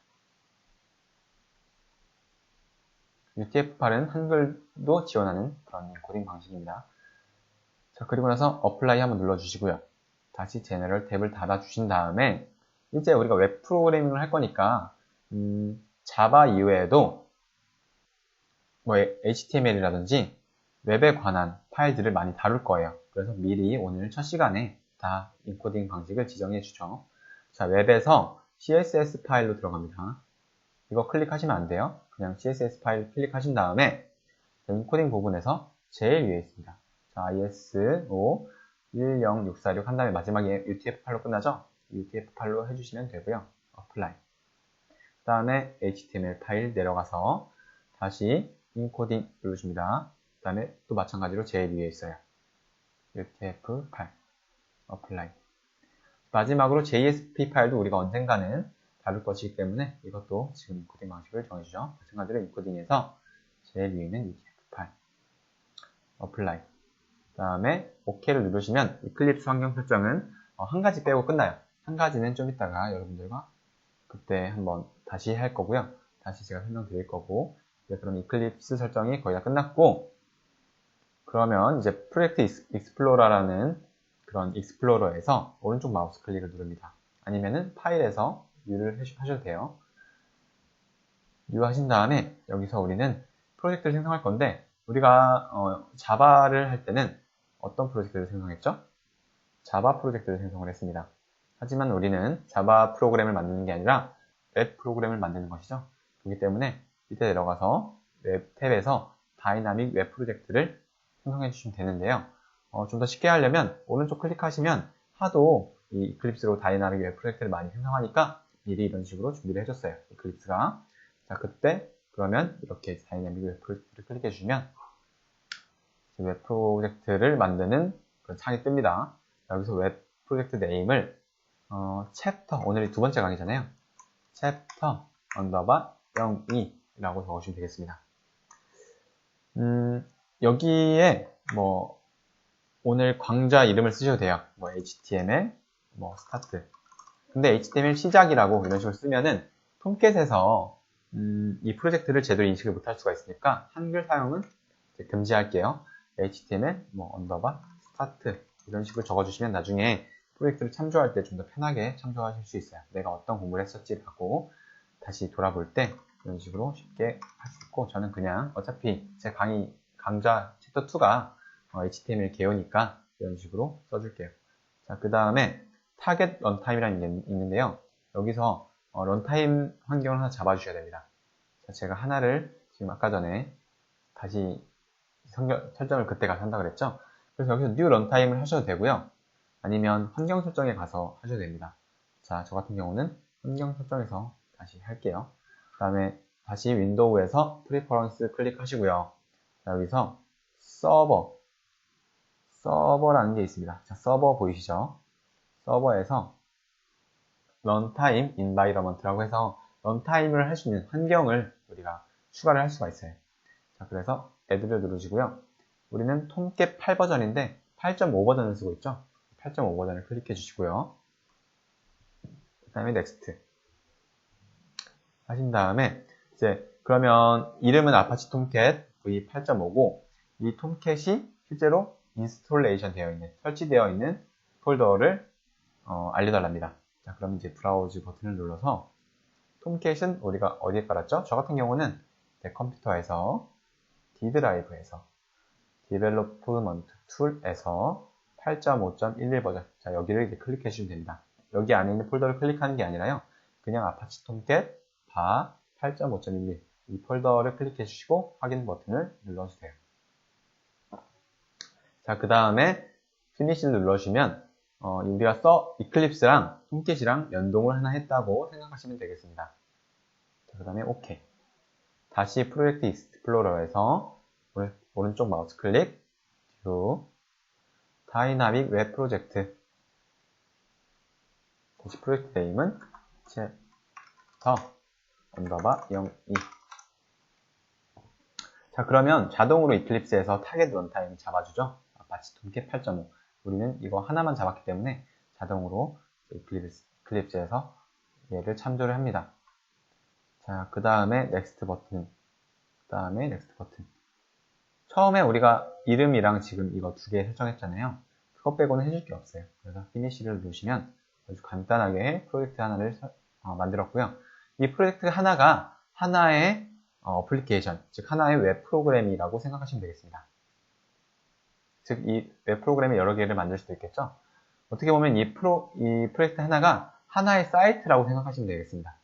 UTF-8은 한글도 지원하는 그런 인코딩 방식입니다. 자, 그리고 나서 apply 한번 눌러주시고요. 다시 제너럴 탭을 닫아주신 다음에 이제 우리가 웹 프로그래밍을 할 거니까 자바 이외에도 HTML이라든지 웹에 관한 파일들을 많이 다룰 거예요. 그래서 미리 오늘 첫 시간에 다 인코딩 방식을 지정해 주죠. 자, 웹에서 CSS 파일로 들어갑니다. 이거 클릭하시면 안 돼요. 그냥 CSS 파일 클릭하신 다음에 인코딩 부분에서 제일 위에 있습니다. 자, ISO 10646 한 다음에 마지막에 UTF-8로 끝나죠? UTF-8로 해주시면 되고요. apply. 그 다음에 HTML 파일 내려가서 다시 인코딩 누르십니다. 그 다음에 또 마찬가지로 제일 위에 있어요. UTF-8 apply. 마지막으로 JSP 파일도 우리가 언젠가는 다룰 것이기 때문에 이것도 지금 인코딩 방식을 정해주죠. 마찬가지로 인코딩에서 제일 위에 있는 UTF-8 apply. 그 다음에 OK를 누르시면 이클립스 환경 설정은 한 가지 빼고 끝나요. 한 가지는 좀 이따가 여러분들과 그때 한번 다시 할 거고요. 다시 제가 설명드릴 거고. 그럼 이클립스 설정이 거의 다 끝났고, 그러면 이제 프로젝트 익스플로러라는 그런 익스플로러에서 오른쪽 마우스 클릭을 누릅니다. 아니면은 파일에서 뉴를 하셔도 돼요. 뉴 하신 다음에 여기서 우리는 프로젝트를 생성할 건데, 우리가 자바를 할 때는 어떤 프로젝트를 생성했죠? 자바 프로젝트를 생성을 했습니다. 하지만 우리는 자바 프로그램을 만드는 게 아니라 웹 프로그램을 만드는 것이죠. 그렇기 때문에 밑에 내려가서 웹 탭에서 다이나믹 웹 프로젝트를 생성해 주시면 되는데요. 좀 더 쉽게 하려면 오른쪽 클릭하시면 하도 이 이클립스로 다이나믹 웹 프로젝트를 많이 생성하니까 미리 이런 식으로 준비를 해줬어요. 이클립스가. 자, 그때 그러면 이렇게 다이나믹 웹 프로젝트를 클릭해 주시면 웹 프로젝트를 만드는 그런 창이 뜹니다. 여기서 웹 프로젝트 네임을 챕터, 오늘이 두 번째 강의잖아요. 챕터 언더바 02라고 적으시면 되겠습니다. 여기에 뭐 오늘 강좌 이름을 쓰셔도 돼요. 뭐 HTML, 뭐 스타트. 근데 HTML 시작이라고 이런 식으로 쓰면은 톰캣에서 이 프로젝트를 제대로 인식을 못할 수가 있으니까 한글 사용은 금지할게요. HTML, 뭐 언더바 스타트 이런 식으로 적어주시면 나중에 프로젝트를 참조할 때 좀 더 편하게 참조하실 수 있어요. 내가 어떤 공부를 했었지라고 다시 돌아볼 때 이런 식으로 쉽게 할 수 있고, 저는 그냥 어차피 제 강좌 챕터 2가 HTML 개요니까 이런 식으로 써줄게요. 자, 그 다음에 타겟 런타임이라는 게 있는데요. 여기서 런타임 환경을 하나 잡아주셔야 됩니다. 자, 제가 하나를 지금 아까 전에 다시 설정을 그때 가서 한다 그랬죠. 그래서 여기서 new 런타임을 하셔도 되고요. 아니면 환경 설정에 가서 하셔도 됩니다. 자, 저 같은 경우는 환경 설정에서 다시 할게요. 그 다음에 다시 윈도우에서 프리퍼런스 클릭하시고요. 자, 여기서 서버라는 게 있습니다. 자, 서버 보이시죠? 서버에서 런타임 인바이러먼트라고 해서 런타임을 할 수 있는 환경을 우리가 추가를 할 수가 있어요. 자, 그래서 add를 누르시고요. 우리는 톰캣 8버전인데 8.5 버전을 쓰고 있죠. 8.5 버전을 클릭해 주시고요. 그 다음에 넥스트 하신 다음에 이제 그러면 이름은 아파치 톰캣 v8.5고 이 톰캣이 실제로 인스톨레이션 되어 있는, 설치되어 있는 폴더를 알려달랍니다. 자, 그럼 이제 브라우즈 버튼을 눌러서 톰캣은 우리가 어디에 깔았죠? 저 같은 경우는 제 컴퓨터에서 D 드라이브에서 디벨로프먼트 툴에서 8.5.11 버전, 자, 여기를 이제 클릭해 주시면 됩니다. 여기 안에 있는 폴더를 클릭하는 게 아니라요, 그냥 아파치 톰캣 바 8.5.11 이 폴더를 클릭해 주시고 확인 버튼을 눌러주세요. 자, 그 다음에 피니시를 눌러주시면 우리가 이클립스랑 톰캣이랑 연동을 하나 했다고 생각하시면 되겠습니다. 자, 그 다음에 OK. 다시 프로젝트 익스플로러에서 오른쪽 마우스 클릭, 뷰, 다이나믹 웹 프로젝트. 다시 프로젝트 네임은 챕터 언더바 02. 자, 그러면 자동으로 이클립스에서 타겟 런타임 잡아주죠. 아파치 톰캣 8.5. 우리는 이거 하나만 잡았기 때문에 자동으로 이클립스에서 얘를 참조를 합니다. 자, 그 다음에 넥스트 버튼. 처음에 우리가 이름이랑 지금 이거 두 개 설정했잖아요. 그것 빼고는 해줄 게 없어요. 그래서 피니시를 누르시면 아주 간단하게 프로젝트 하나를 만들었고요. 이 프로젝트 하나가 하나의 어플리케이션, 즉 하나의 웹 프로그램이라고 생각하시면 되겠습니다. 즉 이 웹 프로그램이 여러 개를 만들 수도 있겠죠. 어떻게 보면 이 프로젝트 하나가 하나의 사이트라고 생각하시면 되겠습니다.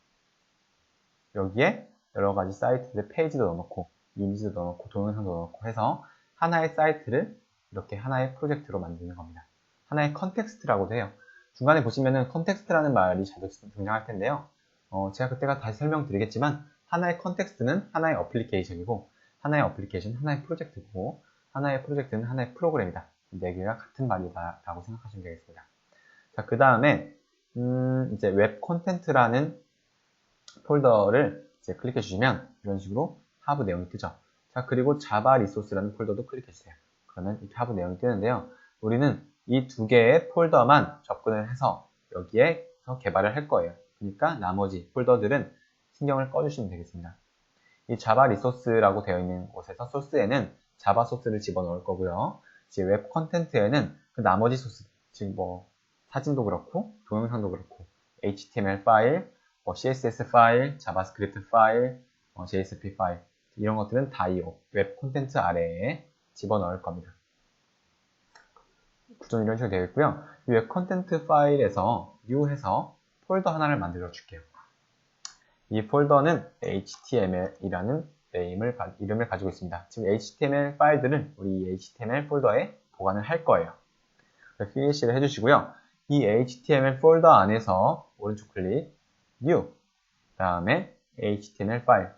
여기에 여러 가지 사이트들 페이지도 넣어놓고 이미지도 넣어놓고 동영상도 넣어놓고 해서 하나의 사이트를 이렇게 하나의 프로젝트로 만드는 겁니다. 하나의 컨텍스트라고도 해요. 중간에 보시면은 컨텍스트라는 말이 자주 등장할 텐데요. 제가 그때가 다시 설명드리겠지만 하나의 컨텍스트는 하나의 어플리케이션이고 하나의 어플리케이션은 하나의 프로젝트고 하나의 프로젝트는 하나의 프로그램이다. 네 개가 같은 말이다라고 생각하시면 되겠습니다. 자, 그 다음에 이제 웹 콘텐츠라는 폴더를 이제 클릭해 주시면 이런 식으로 하부 내용이 뜨죠. 자, 그리고 자바 리소스라는 폴더도 클릭해 주세요. 그러면 이렇게 하부 내용이 뜨는데요. 우리는 이 두 개의 폴더만 접근을 해서 여기에서 개발을 할 거예요. 그러니까 나머지 폴더들은 신경을 꺼주시면 되겠습니다. 이 자바 리소스라고 되어 있는 곳에서 소스에는 자바 소스를 집어넣을 거고요. 이제 웹 컨텐츠에는 그 나머지 소스, 즉 뭐 사진도 그렇고 동영상도 그렇고 HTML 파일, CSS 파일, 자바스크립트 파일, JSP 파일 이런 것들은 다 이 웹 콘텐츠 아래에 집어넣을 겁니다. 구조는 이런 식으로 되어 있고요. 위에 컨텐트 파일에서 new 해서 폴더 하나를 만들어 줄게요. 이 폴더는 html이라는 이름을 가지고 있습니다. 지금 html 파일들을 우리 html 폴더에 보관을 할 거예요. finish를 해주시고요. 이 html 폴더 안에서 오른쪽 클릭, new, 다음에 html 파일.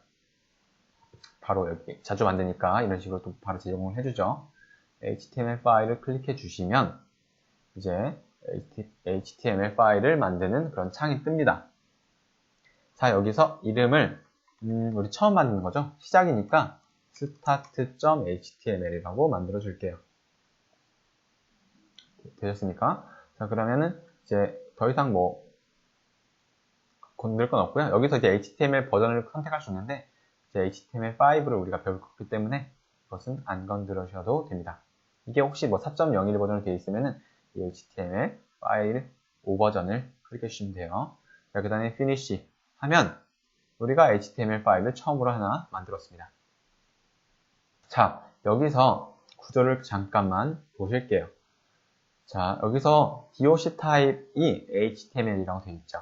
바로 여기 자주 만드니까 이런 식으로 또 바로 제공을 해주죠. html 파일을 클릭해 주시면 이제 html 파일을 만드는 그런 창이 뜹니다. 자, 여기서 이름을 우리 처음 만드는 거죠. 시작이니까 start.html이라고 만들어 줄게요. 되셨습니까? 자, 그러면은 이제 더 이상 뭐 건들 건 없고요. 여기서 이제 HTML 버전을 선택할 수 있는데 이제 HTML5를 우리가 배울 거기 때문에 이것은 안 건드려셔도 됩니다. 이게 혹시 뭐 4.01 버전으로 되어 있으면은 이 HTML 파일 5버전을 클릭해 주시면 돼요. 자, 그 다음에 finish 하면 우리가 HTML 파일을 처음으로 하나 만들었습니다. 자, 여기서 구조를 잠깐만 보실게요. 자, 여기서 doc 타입이 HTML이라고 되어 있죠.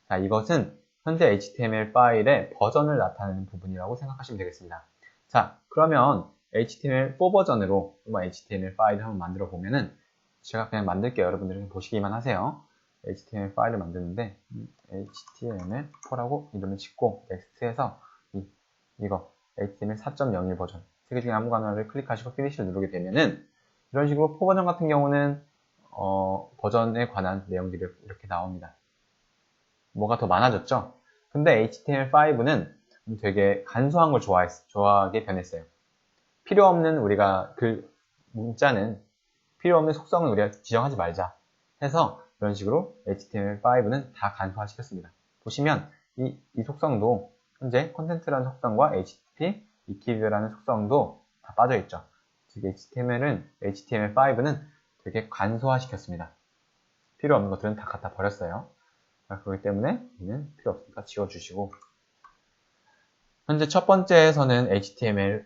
자, 이것은 현재 HTML 파일의 버전을 나타내는 부분이라고 생각하시면 되겠습니다. 자, 그러면 HTML4 버전으로 한번 HTML 파일을 한번 만들어 보면은 제가 그냥 만들게요. 여러분들이 보시기만 하세요. HTML 파일을 만드는데 HTML4라고 이름을 짓고 넥스트해서 이거 HTML 4.01 버전 세 개 중에 아무거나를 클릭하시고 피니시를 누르게 되면은 이런 식으로 4 버전 같은 경우는 버전에 관한 내용들이 이렇게 나옵니다. 뭐가 더 많아졌죠? 근데 HTML5는 되게 간소한 걸 좋아하게 변했어요. 필요 없는 우리가 문자는 필요 없는 속성을 우리가 지정하지 말자 해서 이런 식으로 HTML5는 다 간소화시켰습니다. 보시면 이 속성도 현재 컨텐트라는 속성과 HTTP, eKeyw라는 속성도 다 빠져있죠. 즉 HTML5는 되게 간소화시켰습니다. 필요 없는 것들은 다 갖다 버렸어요. 그렇기 때문에 이는 필요 없으니까 지워주시고 현재 첫 번째에서는 HTML의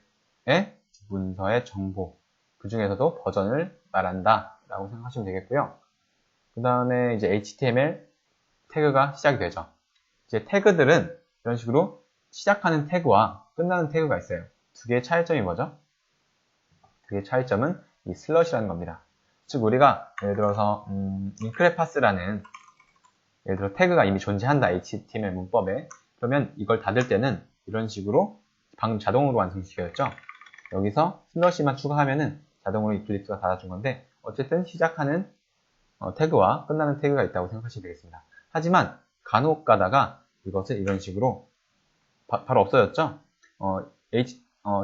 문서의 정보 그 중에서도 버전을 말한다 라고 생각하시면 되겠고요. 그 다음에 이제 HTML 태그가 시작이 되죠. 이제 태그들은 이런 식으로 시작하는 태그와 끝나는 태그가 있어요. 두 개의 차이점이 뭐죠? 두 개의 차이점은 이 슬러시라는 겁니다. 즉 우리가 예를 들어서 인크레파스라는 예를 들어 태그가 이미 존재한다 HTML 문법에 그러면 이걸 닫을 때는 이런 식으로 방금 자동으로 완성시켰죠. 여기서 슬러시만 추가하면은 자동으로 이클립스가 닫아준 건데 어쨌든 시작하는 태그와 끝나는 태그가 있다고 생각하시면 되겠습니다. 하지만 간혹 가다가 이것을 이런 식으로 바로 없어졌죠.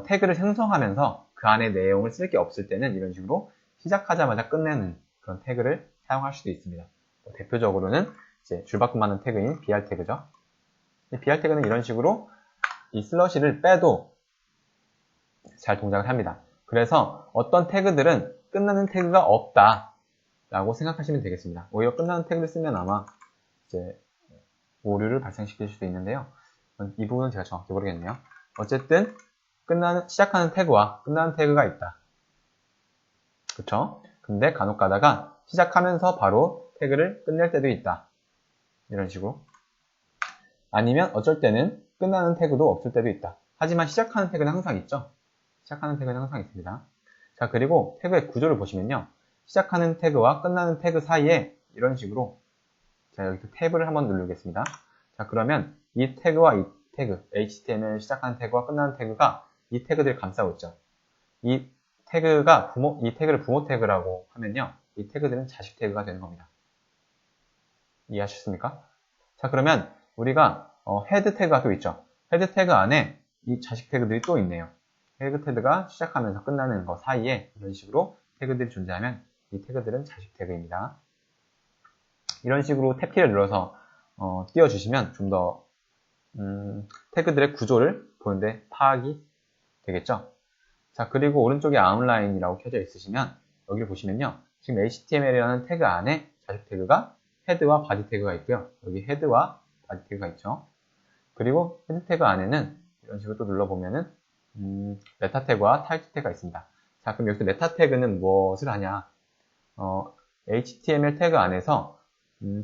태그를 생성하면서 그 안에 내용을 쓸 게 없을 때는 이런 식으로 시작하자마자 끝내는 그런 태그를 사용할 수도 있습니다. 대표적으로는 이제 줄바꿈하는 태그인 br 태그죠. br 태그는 이런 식으로 이 슬러시를 빼도 잘 동작을 합니다. 그래서 어떤 태그들은 끝나는 태그가 없다 라고 생각하시면 되겠습니다. 오히려 끝나는 태그를 쓰면 아마 이제 오류를 발생시킬 수도 있는데요. 이 부분은 제가 정확히 모르겠네요. 어쨌든 시작하는 태그와 끝나는 태그가 있다. 그쵸? 근데 간혹 가다가 시작하면서 바로 태그를 끝낼 때도 있다. 이런 식으로. 아니면 어쩔 때는 끝나는 태그도 없을 때도 있다. 하지만 시작하는 태그는 항상 있죠. 시작하는 태그는 항상 있습니다. 자, 그리고 태그의 구조를 보시면요. 시작하는 태그와 끝나는 태그 사이에 이런 식으로 자, 여기 탭을 한번 누르겠습니다. 자, 그러면 이 태그와 이 태그, HTML 시작하는 태그와 끝나는 태그가 이 태그들을 감싸고 있죠. 이 태그를 부모 태그라고 하면요. 이 태그들은 자식 태그가 되는 겁니다. 이해하셨습니까? 자, 그러면 우리가 헤드 태그가 또 있죠. 헤드 태그 안에 이 자식 태그들이 또 있네요. 헤드 태그가 시작하면서 끝나는 거 사이에 이런 식으로 태그들이 존재하면 이 태그들은 자식 태그입니다. 이런 식으로 탭키를 눌러서 띄워주시면 좀 더 태그들의 구조를 보는데 파악이 되겠죠. 자, 그리고 오른쪽에 아웃라인이라고 켜져 있으시면 여기를 보시면요. 지금 HTML이라는 태그 안에 자식 태그가 헤드와 바디 태그가 있고요. 여기 헤드와 바디 태그가 있죠. 그리고 헤드 태그 안에는 이런 식으로 또 눌러보면은 메타 태그와 타이틀 태그가 있습니다. 자, 그럼 여기서 메타 태그는 무엇을 하냐? HTML 태그 안에서 이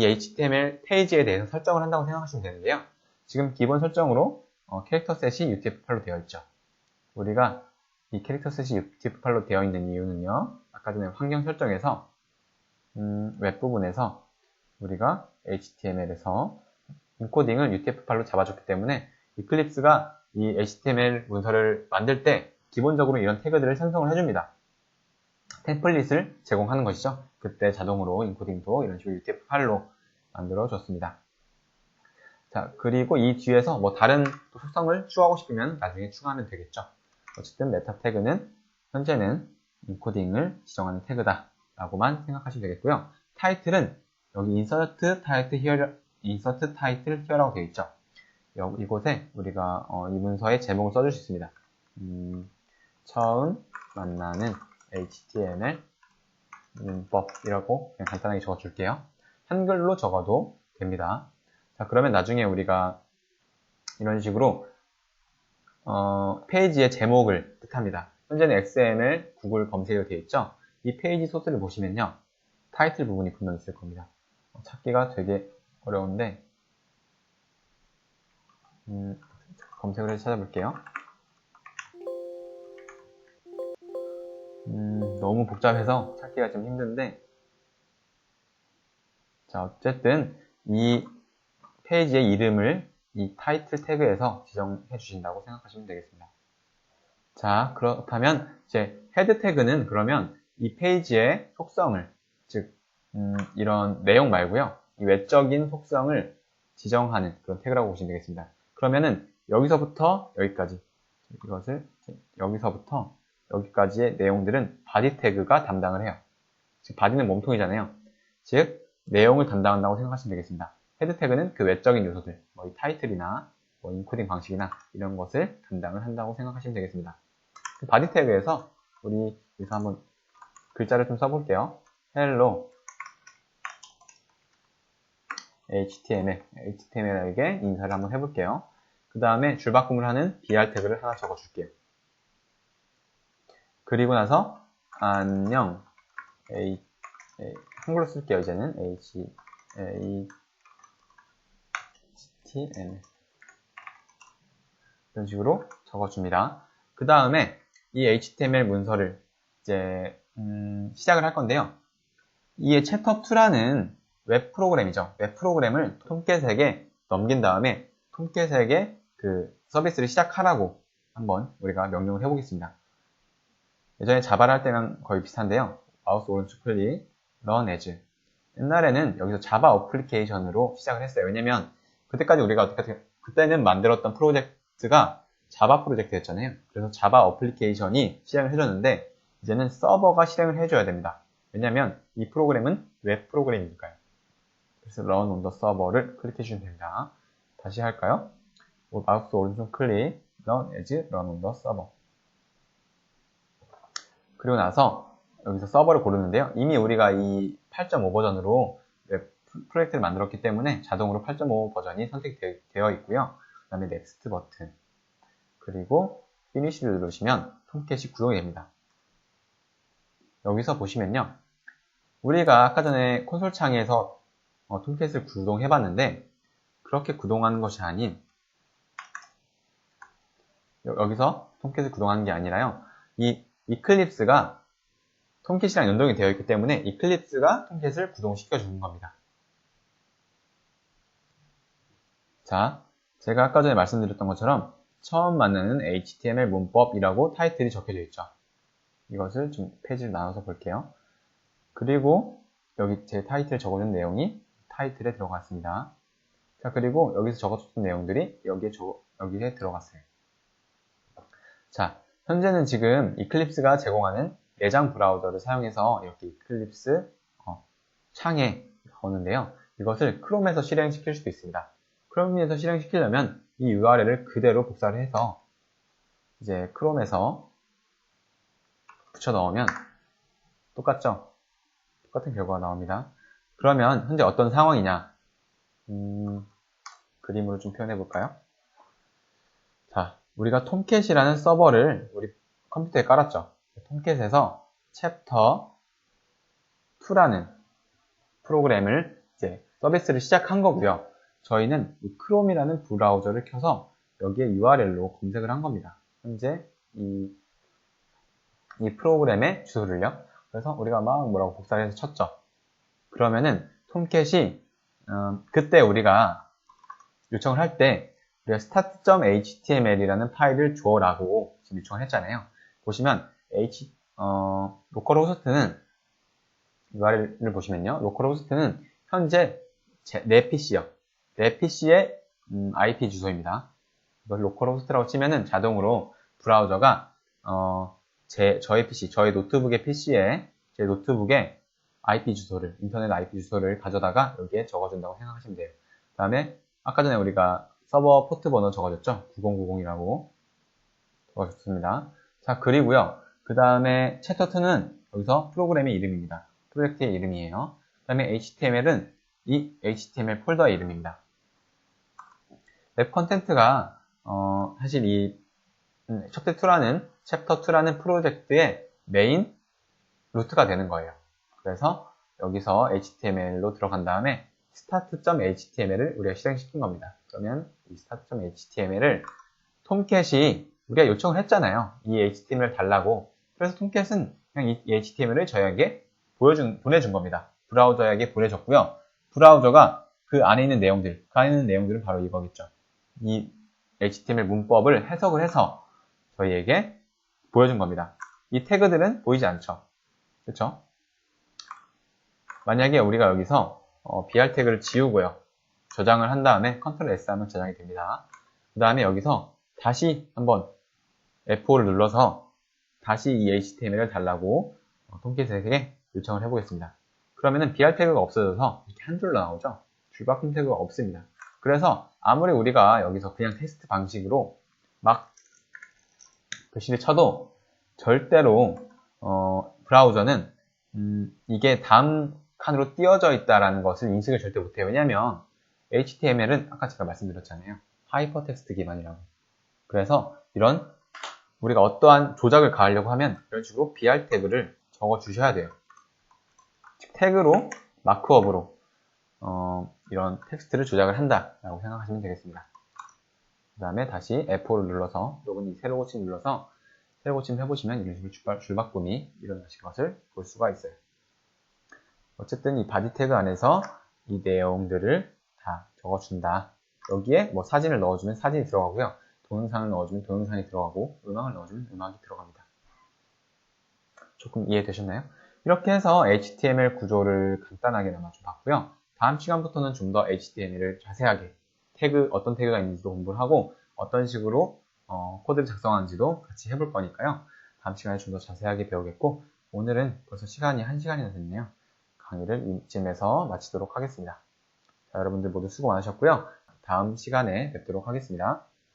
HTML 페이지에 대해서 설정을 한다고 생각하시면 되는데요. 지금 기본 설정으로 캐릭터 셋이 UTF-8로 되어 있죠. 우리가 이 캐릭터 셋이 UTF-8로 되어 있는 이유는요. 아까 전에 환경 설정에서 웹부분에서 우리가 HTML에서 인코딩을 UTF-8로 잡아줬기 때문에 이클립스가 이 HTML 문서를 만들 때 기본적으로 이런 태그들을 생성을 해줍니다. 템플릿을 제공하는 것이죠. 그때 자동으로 인코딩도 이런 식으로 UTF-8로 만들어줬습니다. 자, 그리고 이 뒤에서 뭐 다른 속성을 추가하고 싶으면 나중에 추가하면 되겠죠. 어쨌든 메타 태그는 현재는 인코딩을 지정하는 태그다 라고만 생각하시면 되겠고요. 타이틀은 여기 insert title here라고 되어 있죠. 이곳에 우리가 이 문서의 제목을 써줄 수 있습니다. 처음 만나는 HTML 문법이라고 그냥 간단하게 적어줄게요. 한글로 적어도 됩니다. 자, 그러면 나중에 우리가 이런 식으로 페이지의 제목을 뜻합니다. 현재는 XML, 구글 검색으로 되어 있죠. 이 페이지 소스를 보시면요. 타이틀 부분이 분명 있을 겁니다. 찾기가 되게 어려운데 검색을 해서 찾아볼게요. 너무 복잡해서 찾기가 좀 힘든데 자, 어쨌든 이 페이지의 이름을 이 타이틀 태그에서 지정해 주신다고 생각하시면 되겠습니다. 자, 그렇다면 이제 헤드 태그는 그러면 이 페이지의 속성을 즉 이런 내용 말고요. 이 외적인 속성을 지정하는 그런 태그라고 보시면 되겠습니다. 그러면은 여기서부터 여기까지 이것을 여기서부터 여기까지의 내용들은 바디 태그가 담당을 해요. 즉 바디는 몸통이잖아요. 즉 내용을 담당한다고 생각하시면 되겠습니다. 헤드 태그는 그 외적인 요소들, 뭐 이 타이틀이나 뭐 인코딩 방식이나 이런 것을 담당을 한다고 생각하시면 되겠습니다. 그 바디 태그에서 우리 여기서 한번 글자를 좀 써볼게요. hello HTML에게 인사를 한번 해볼게요. 그 다음에 줄바꿈을 하는 BR 태그를 하나 적어줄게요. 그리고 나서 안녕 한글로 쓸게요. 이제는 HTML 이런 식으로 적어줍니다. 그 다음에 이 HTML 문서를 이제 시작을 할 건데요. 이에 챗업2라는 웹 프로그램이죠. 웹 프로그램을 톰캣에게 넘긴 다음에 톰캣에게 그 서비스를 시작하라고 한번 우리가 명령을 해보겠습니다. 예전에 자바를 할 때랑 거의 비슷한데요. 마우스 오른쪽 클릭, run as. 옛날에는 여기서 자바 어플리케이션으로 시작을 했어요. 왜냐면 그때까지 우리가 그때는 만들었던 프로젝트가 자바 프로젝트였잖아요. 그래서 자바 어플리케이션이 실행을 해줬는데 이제는 서버가 실행을 해줘야 됩니다. 왜냐면 이 프로그램은 웹 프로그램이니까요. 그래서 run on the server를 클릭해 주시면 됩니다. 다시 할까요? 마우스 오른쪽 클릭, run as, run on the server. 그리고 나서 여기서 서버를 고르는데요. 이미 우리가 이 8.5 버전으로 웹 프로젝트를 만들었기 때문에 자동으로 8.5 버전이 선택되어 있고요. 그 다음에 넥스트 버튼 그리고 피니시를 누르시면 톰캣이 구동이 됩니다. 여기서 보시면요. 우리가 아까 전에 콘솔 창에서 톰캣을 구동해 봤는데 그렇게 구동하는 것이 아닌 여기서 톰캣을 구동하는 게 아니라요. 이 이클립스가 톰캣이랑 연동이 되어 있기 때문에 이클립스가 톰캣을 구동시켜 주는 겁니다. 자, 제가 아까 전에 말씀드렸던 것처럼 처음 만나는 HTML 문법이라고 타이틀이 적혀져 있죠. 이것을 좀 페이지를 나눠서 볼게요. 그리고 여기 제 타이틀 적어준 내용이 타이틀에 들어갔습니다. 자, 그리고 여기서 적어줬던 내용들이 여기에 들어갔어요. 자, 현재는 지금 이클립스가 제공하는 내장 브라우저를 사용해서 이렇게 이클립스 창에 거는데요. 이것을 크롬에서 실행시킬 수도 있습니다. 크롬에서 실행시키려면 이 URL을 그대로 복사를 해서 이제 크롬에서 붙여 넣으면 똑같죠? 똑같은 결과가 나옵니다. 그러면 현재 어떤 상황이냐? 그림으로 좀 표현해 볼까요? 자, 우리가 톰캣이라는 서버를 우리 컴퓨터에 깔았죠. 톰캣에서 챕터 2라는 프로그램을 이제 서비스를 시작한 거고요. 저희는 이 크롬이라는 브라우저를 켜서 여기에 URL로 검색을 한 겁니다. 현재 이 프로그램의 주소를요. 그래서 우리가 막 뭐라고 복사를 해서 쳤죠. 그러면은 톰캣이 그때 우리가 요청을 할 때 우리가 start.html이라는 파일을 줘라고 지금 요청을 했잖아요. 보시면 로컬호스트는 URL을 보시면요. 로컬호스트는 현재 내 PC요. 내 PC의 IP 주소입니다. 이걸 로컬호스트라고 치면은 자동으로 브라우저가 저희 PC, 저희 노트북의 PC에 제 노트북의 IP 주소를, 인터넷 IP 주소를 가져다가 여기에 적어준다고 생각하시면 돼요. 그 다음에 아까 전에 우리가 서버 포트 번호 적어줬죠? 9090이라고 적어줬습니다. 자, 그리고요. 그 다음에 챕터 2는 여기서 프로그램의 이름입니다. 프로젝트의 이름이에요. 그 다음에 HTML은 이 HTML 폴더의 이름입니다. 웹 컨텐트가 사실 이 챕터 2라는 프로젝트의 메인 루트가 되는 거예요. 그래서 여기서 HTML로 들어간 다음에 start.html을 우리가 실행시킨 겁니다. 그러면 이 start.html을 톰캣이 우리가 요청을 했잖아요. 이 HTML을 달라고. 그래서 톰캣은 그냥 이 HTML을 저희에게 보내준 겁니다. 브라우저에게 보내줬고요. 브라우저가 그 안에 있는 내용들, 그 안에 있는 내용들은 바로 이거겠죠. 이 HTML 문법을 해석을 해서 저희에게 보여준 겁니다. 이 태그들은 보이지 않죠. 그렇죠? 만약에 우리가 여기서 BR 태그를 지우고요. 저장을 한 다음에 Ctrl S 하면 저장이 됩니다. 그 다음에 여기서 다시 한번 F5를 눌러서 다시 이 HTML을 달라고 톰캣에게 요청을 해보겠습니다. 그러면은 BR 태그가 없어져서 이렇게 한 줄로 나오죠. 줄바꿈 태그가 없습니다. 그래서 아무리 우리가 여기서 그냥 테스트 방식으로 막 글씨를 쳐도 절대로 브라우저는 이게 다음 칸으로 띄어져 있다는 것을 인식을 절대 못해요. 왜냐하면 HTML은 아까 제가 말씀드렸잖아요. 하이퍼텍스트 기반이라고. 그래서 이런 우리가 어떠한 조작을 가하려고 하면 이런 식으로 BR 태그를 적어 주셔야 돼요. 즉 태그로 마크업으로 이런 텍스트를 조작을 한다라고 생각하시면 되겠습니다. 그 다음에 다시 F4를 눌러서 혹은 이 세로 고침 눌러서 세로 고침 해보시면 이런 식으로 줄바꿈이 일어나실 것을 볼 수가 있어요. 어쨌든 이 바디 태그 안에서 이 내용들을 다 적어준다. 여기에 뭐 사진을 넣어주면 사진이 들어가고요. 동영상을 넣어주면 동영상이 들어가고 음악을 넣어주면 음악이 들어갑니다. 조금 이해되셨나요? 이렇게 해서 HTML 구조를 간단하게나마 좀 봤고요. 다음 시간부터는 좀 더 HTML을 자세하게 어떤 태그가 있는지도 공부를 하고 어떤 식으로 코드를 작성하는지도 같이 해볼 거니까요. 다음 시간에 좀 더 자세하게 배우겠고 오늘은 벌써 시간이 1시간이나 됐네요. 강의를 이쯤에서 마치도록 하겠습니다. 자, 여러분들 모두 수고 많으셨고요. 다음 시간에 뵙도록 하겠습니다.